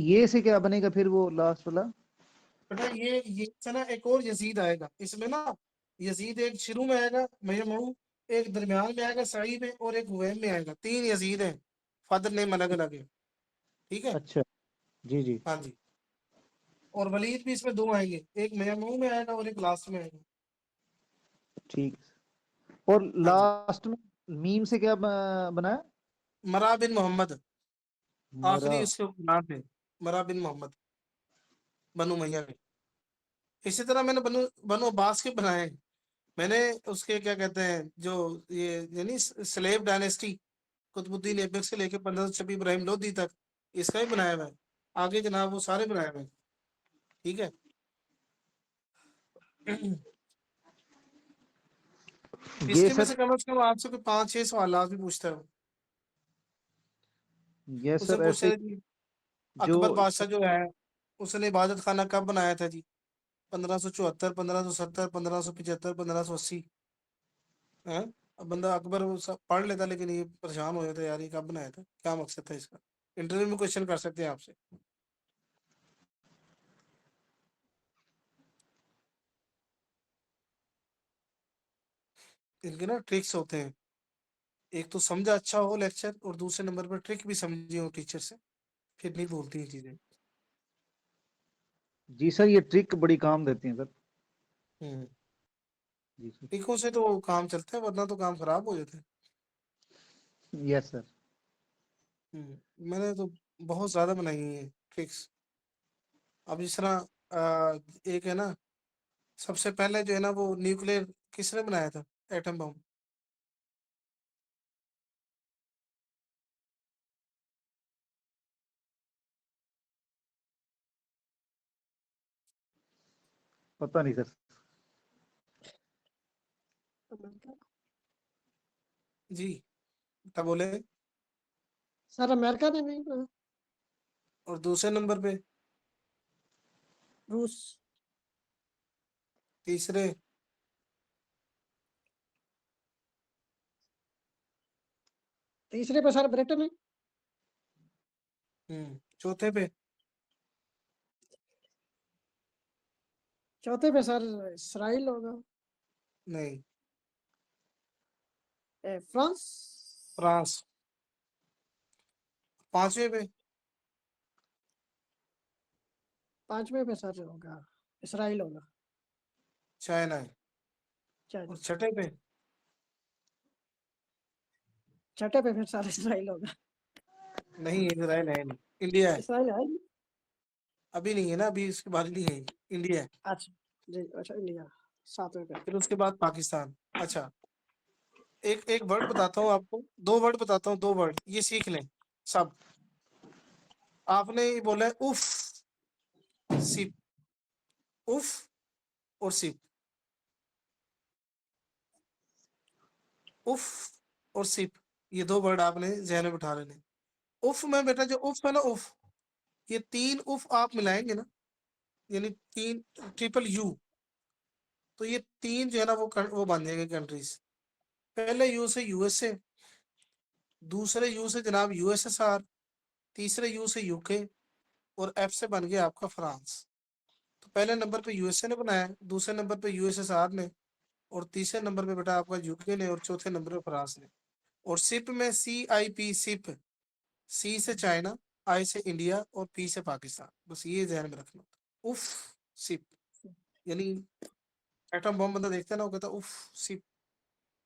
ये से क्या बनेगा फिर वो लास्ट वाला? बेटा ये से ना एक और यजीद आएगा इसमें ना। यजीद एक शुरू में आएगा मयमू, एक दरमियान में आएगा सही में, और एक हुवैम में आएगा। 3 यजीद हैं, फादर नेम अलग अलग है। ठीक है। अच्छा जी जी हाँ जी। और वलीद भी इसमें 2 आएंगे, एक मयमू में आएगा और एक लास्ट में आएगा। ठीक है। और हाँ जी। लास्ट में मीम से क्या बनाया? मरा बिन मोहम्मद, मरा। आखिरी उसके नाम थे, मरा बिन मोहम्मद, बनु मैया के। इसी तरह मैंने बनु बनु अब्बास के बनाए हैं। मैंने उसके क्या कहते हैं जो ये यानी स्लेव डायनेस्टी, कुतुबुद्दीन ऐबक से लेके 1526 इब्राहिम लोधी तक, इसका ही बनाया हुआ है। आगे जनाब वो सारे बनाए हुए हैं। ठीक है। ये इसके में सर से कम आपसे कोई 5-6 सवाल भी पूछता है। ये उसे सर पूछता ऐसे है जी, जो अकबर बादशाह जो है उसने इबादत खाना कब बनाया था जी? 1574, 1570, 1575, 1580 है। अब बंदा अकबर वो सब पढ़ लेता, लेकिन ये परेशान हो जाता है यार, ये कब बनाया था, क्या मकसद था इसका। इंटरव्यू में क्वेश्चन कर सकते हैं आपसे। इनके ना ट्रिक्स होते हैं, एक तो समझा अच्छा हो लेक्चर, और दूसरे नंबर पर ट्रिक भी समझी हो टीचर से, फिर नहीं बोलती ये चीजें। जी सर, ये ट्रिक बड़ी काम देती हैं सर। हम्म। जी सर। ट्रिकों से तो काम चलता है, वरना तो काम खराब हो जाता है। Yes sir. मैंने तो बहुत ज्यादा बनाई है ट्रिक्स। अब जिस तरह एक है ना, सबसे पहले जो है ना वो न्यूक्लियर किसने बनाया था, एटम बम? पता नहीं सर। जी, क्या बोले? सर अमेरिका ने नहीं बनाया, और दूसरे नंबर पे? रूस। तीसरे? तीसरे पे सर ब्रिटेन है। चौथे पे? चौथे पे सर इसराइल होगा। नहीं, फ्रांस। फ्रांस। पांचवे पे? पांचवे पे सर होगा इसराइल होगा। चाइना है। चाइना। और छठे पे? छठे पे फिर सर इसराइल होगा। नहीं, इजराइल है नहीं, इंडिया है। इसराइल है। अभी नहीं है ना, अभी इसके बारे नहीं है, इंडिया है। अच्छा जी, अच्छा इंडिया सातवें पे। फिर उसके बाद पाकिस्तान। अच्छा, एक एक वर्ड बताता हूँ आपको, 2 वर्ड बताता हूँ, 2 वर्ड ये सीख लें सब। आपने ये बोला है उफ, सिप, उफ और सिप। उफ और सिप, ये 2 वर्ड आपने जहन में बिठा लेने। उफ में बेटा जो उफ है ना, उफ, ये 3 उफ आप मिलाएंगे ना, यानी 3 ट्रिपल यू, तो ये 3 जो है ना वो बन जाएंगे कंट्रीज। पहले यू से यूएसए, दूसरे यू से जनाब यूएसएसआर, तीसरे यू से यूके, और एफ से बन गया आपका फ्रांस। तो पहले नंबर पे यूएसए ने बनाया, दूसरे नंबर पे यूएसएसआर ने, और तीसरे नंबर पे बेटा आपका यूके ने, और चौथे नंबर पे फ्रांस ने। और सिप में CIP, सिप, सी से चाइना, आई से इंडिया, और पी से पाकिस्तान। बस ये ध्यान में रखना। उफ, सिप, यानी एटम बम बंदा देखता है ना, वो कहता है उफ, सिप,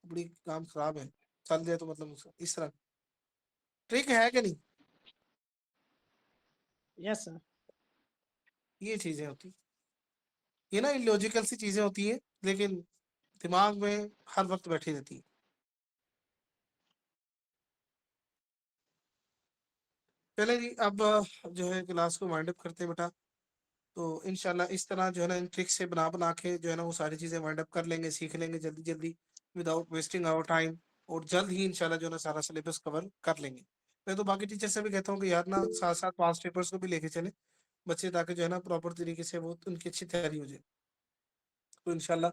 बड़ी काम खराब है, चल जाए तो मतलब उसका इस तरह। ट्रिक है कि नहीं? Yes sir. ये चीजें होती, ये ना इलॉजिकल सी चीजें होती है, लेकिन दिमाग में हर वक्त बैठी रहती है। चले जी, अब जो है क्लास को वाइंड अप करते हैं बेटा। तो इंशाल्लाह इस तरह जो है ना, इन ट्रिक से बना बना के जो है ना वो सारी चीजें वाइंड अप कर लेंगे, सीख लेंगे जल्दी जल्दी, विदाउट वेस्टिंग आवर टाइम। और जल्द ही इंशाल्लाह जो है ना सारा सिलेबस कवर कर लेंगे। मैं तो बाकी टीचर से भी कहता हूँ कि यार ना साथ साथ पास पेपर्स को भी लेके चले बच्चे, ताकि जो है ना प्रॉपर तरीके से वो उनकी अच्छी तैयारी हो जाए। तो इंशाल्लाह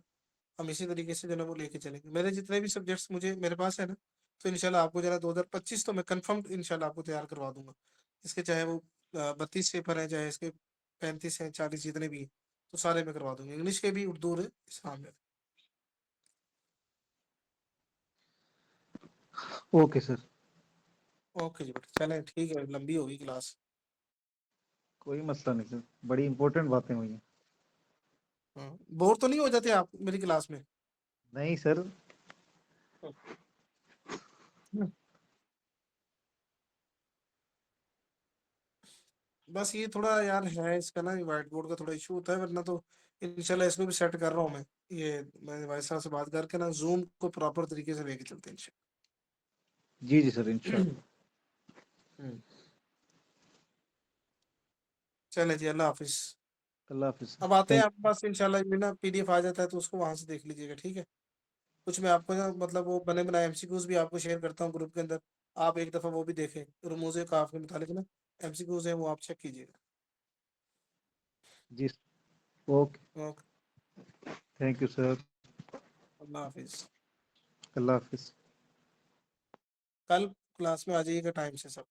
हम इसी तरीके से जो है ना वो लेके चलेंगे। मेरे जितने भी सब्जेक्ट्स मुझे मेरे पास है ना, तो इंशाल्लाह आपको जो है ना 2025 तो मैं कंफर्म इंशाल्लाह आपको तैयार करवा दूंगा। इसके चाहे वो 32 पेपर हैं, चाहे इसके 35 हैं, 40 जितने भी हैं, तो सारे मैं करवा दूंगा। इंग्लिश के भी, उर्दू और इस्लाम में। Okay sir. ओके जी बेटा, चलें ठीक है, लंबी होगी क्लास। कोई मसला नहीं सर, बड़ी इंपॉर्टेंट बातें हुई हैं। हाँ, बोर तो नहीं हो जाते आप मेरी क्लास में? नहीं सर। बस ये थोड़ा यार है इसका ना, व्हाइट बोर्ड का थोड़ा इशू होता है, वरना तो इंशाल्लाह इसमें भी सेट कर रहा हूँ मैं। ये मैं वाइस साहब से बात करके ना जूम को प्रॉपर तरीके से लेके चलते हैं जी जी सर, इंशाल्लाह। इंशाल्लाह। चले जी, अल्लाह हाफिज। अल्लाह हाफिज। अब आते हैं थैंक आपके पास इंशाल्लाह, ये ना पीडीएफ आ जाता है तो उसको वहां से देख लीजिएगा, ठीक है? कुछ मैं आपको ना मतलब वो बने बनाए एमसीक्यूज भी आपको शेयर करता हूँ ग्रुप के अंदर, आप एक दफा वो भी देखें, रुमूज़ काफ के मुतालिक ना एमसीक्यूज है वो आप चेक कीजिएगा। जी। Okay. Okay, thank you sir. अल्लाह हाफिज। अल्लाह हाफिज। कल क्लास में आ जाइएगा टाइम से सब।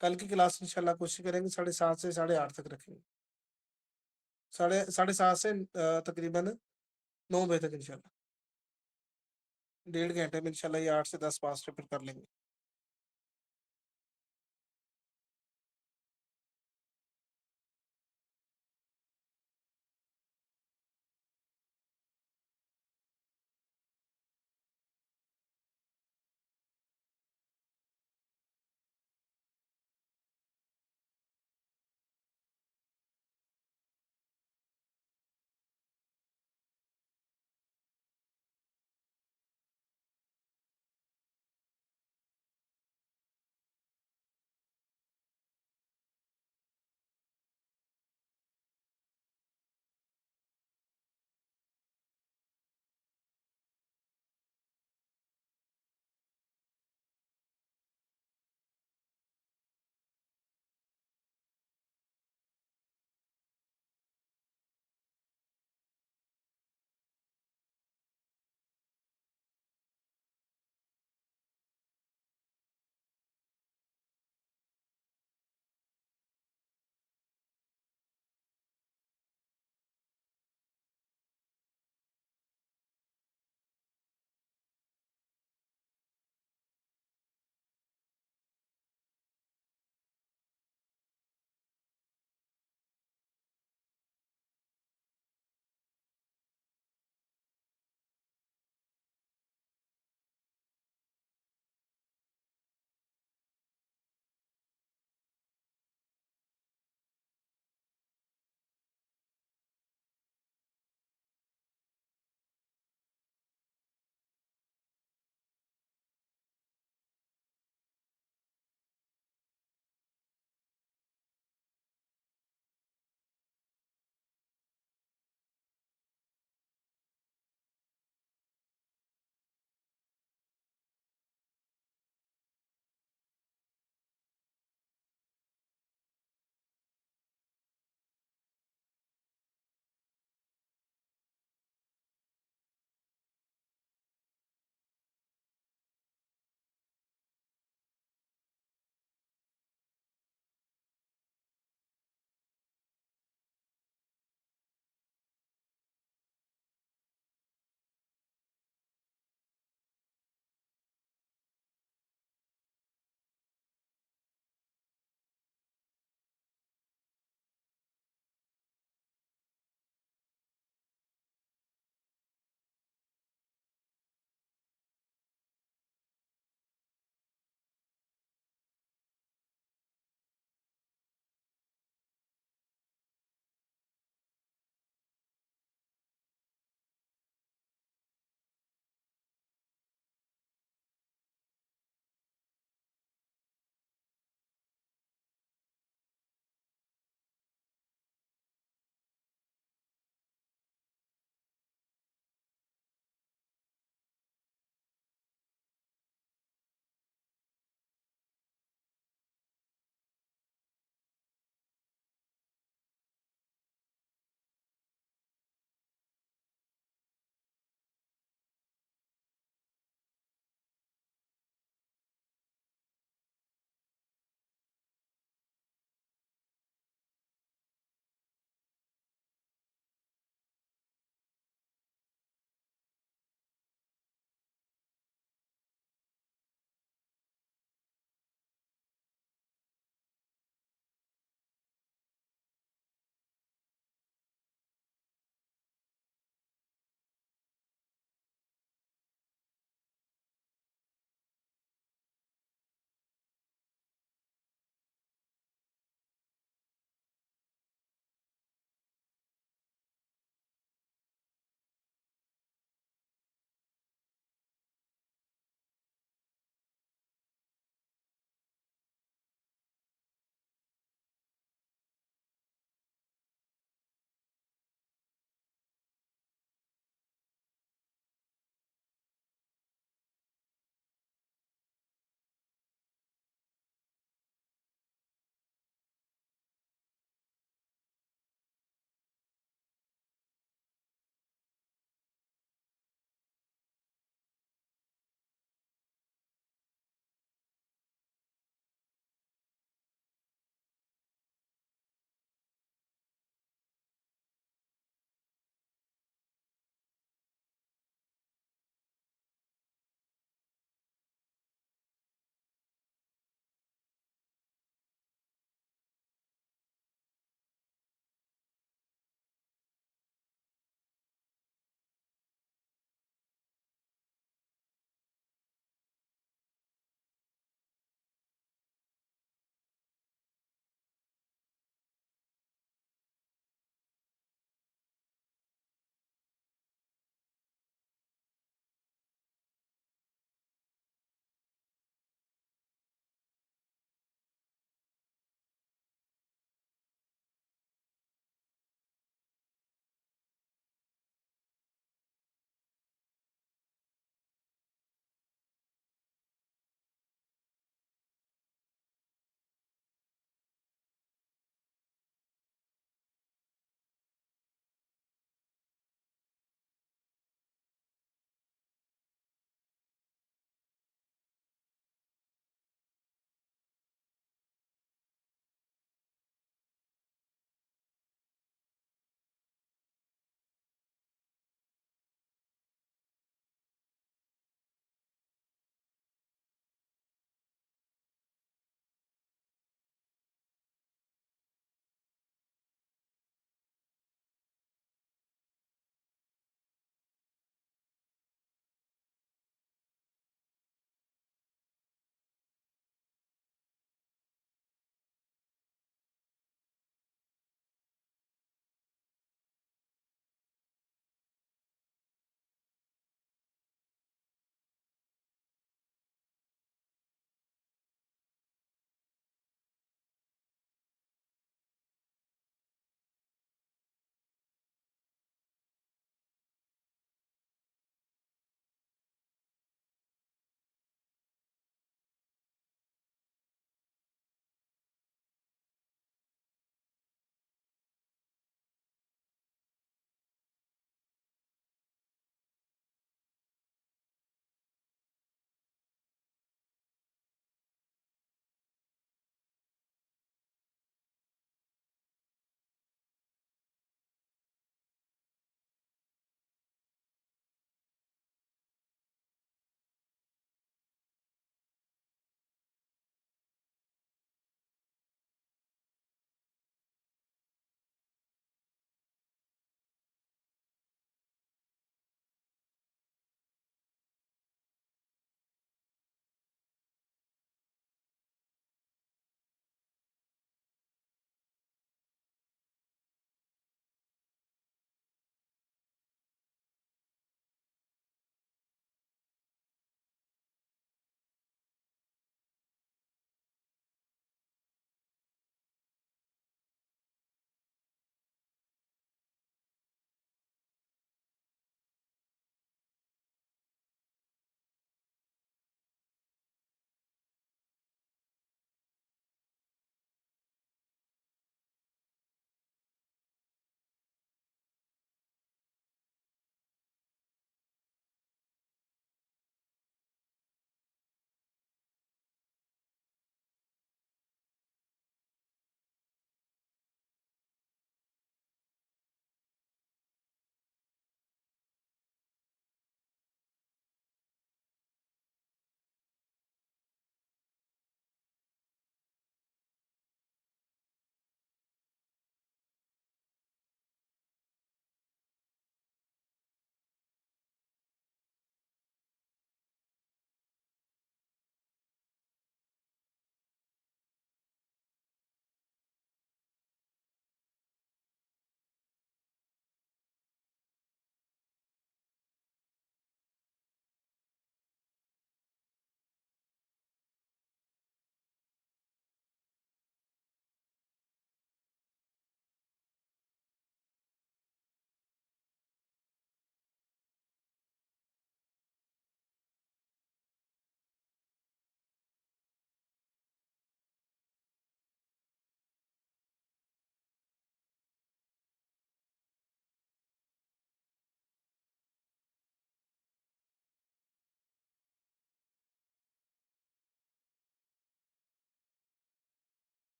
कल की क्लास इंशाल्लाह कोशिश करेंगे 7:30 से 8:30 तक रखेंगे। 7:30 से तकरीबन 9 बजे तक इंशाल्लाह। 1.5 घंटे में इंशाल्लाह ये 8 से 10 पास पेपर कर लेंगे।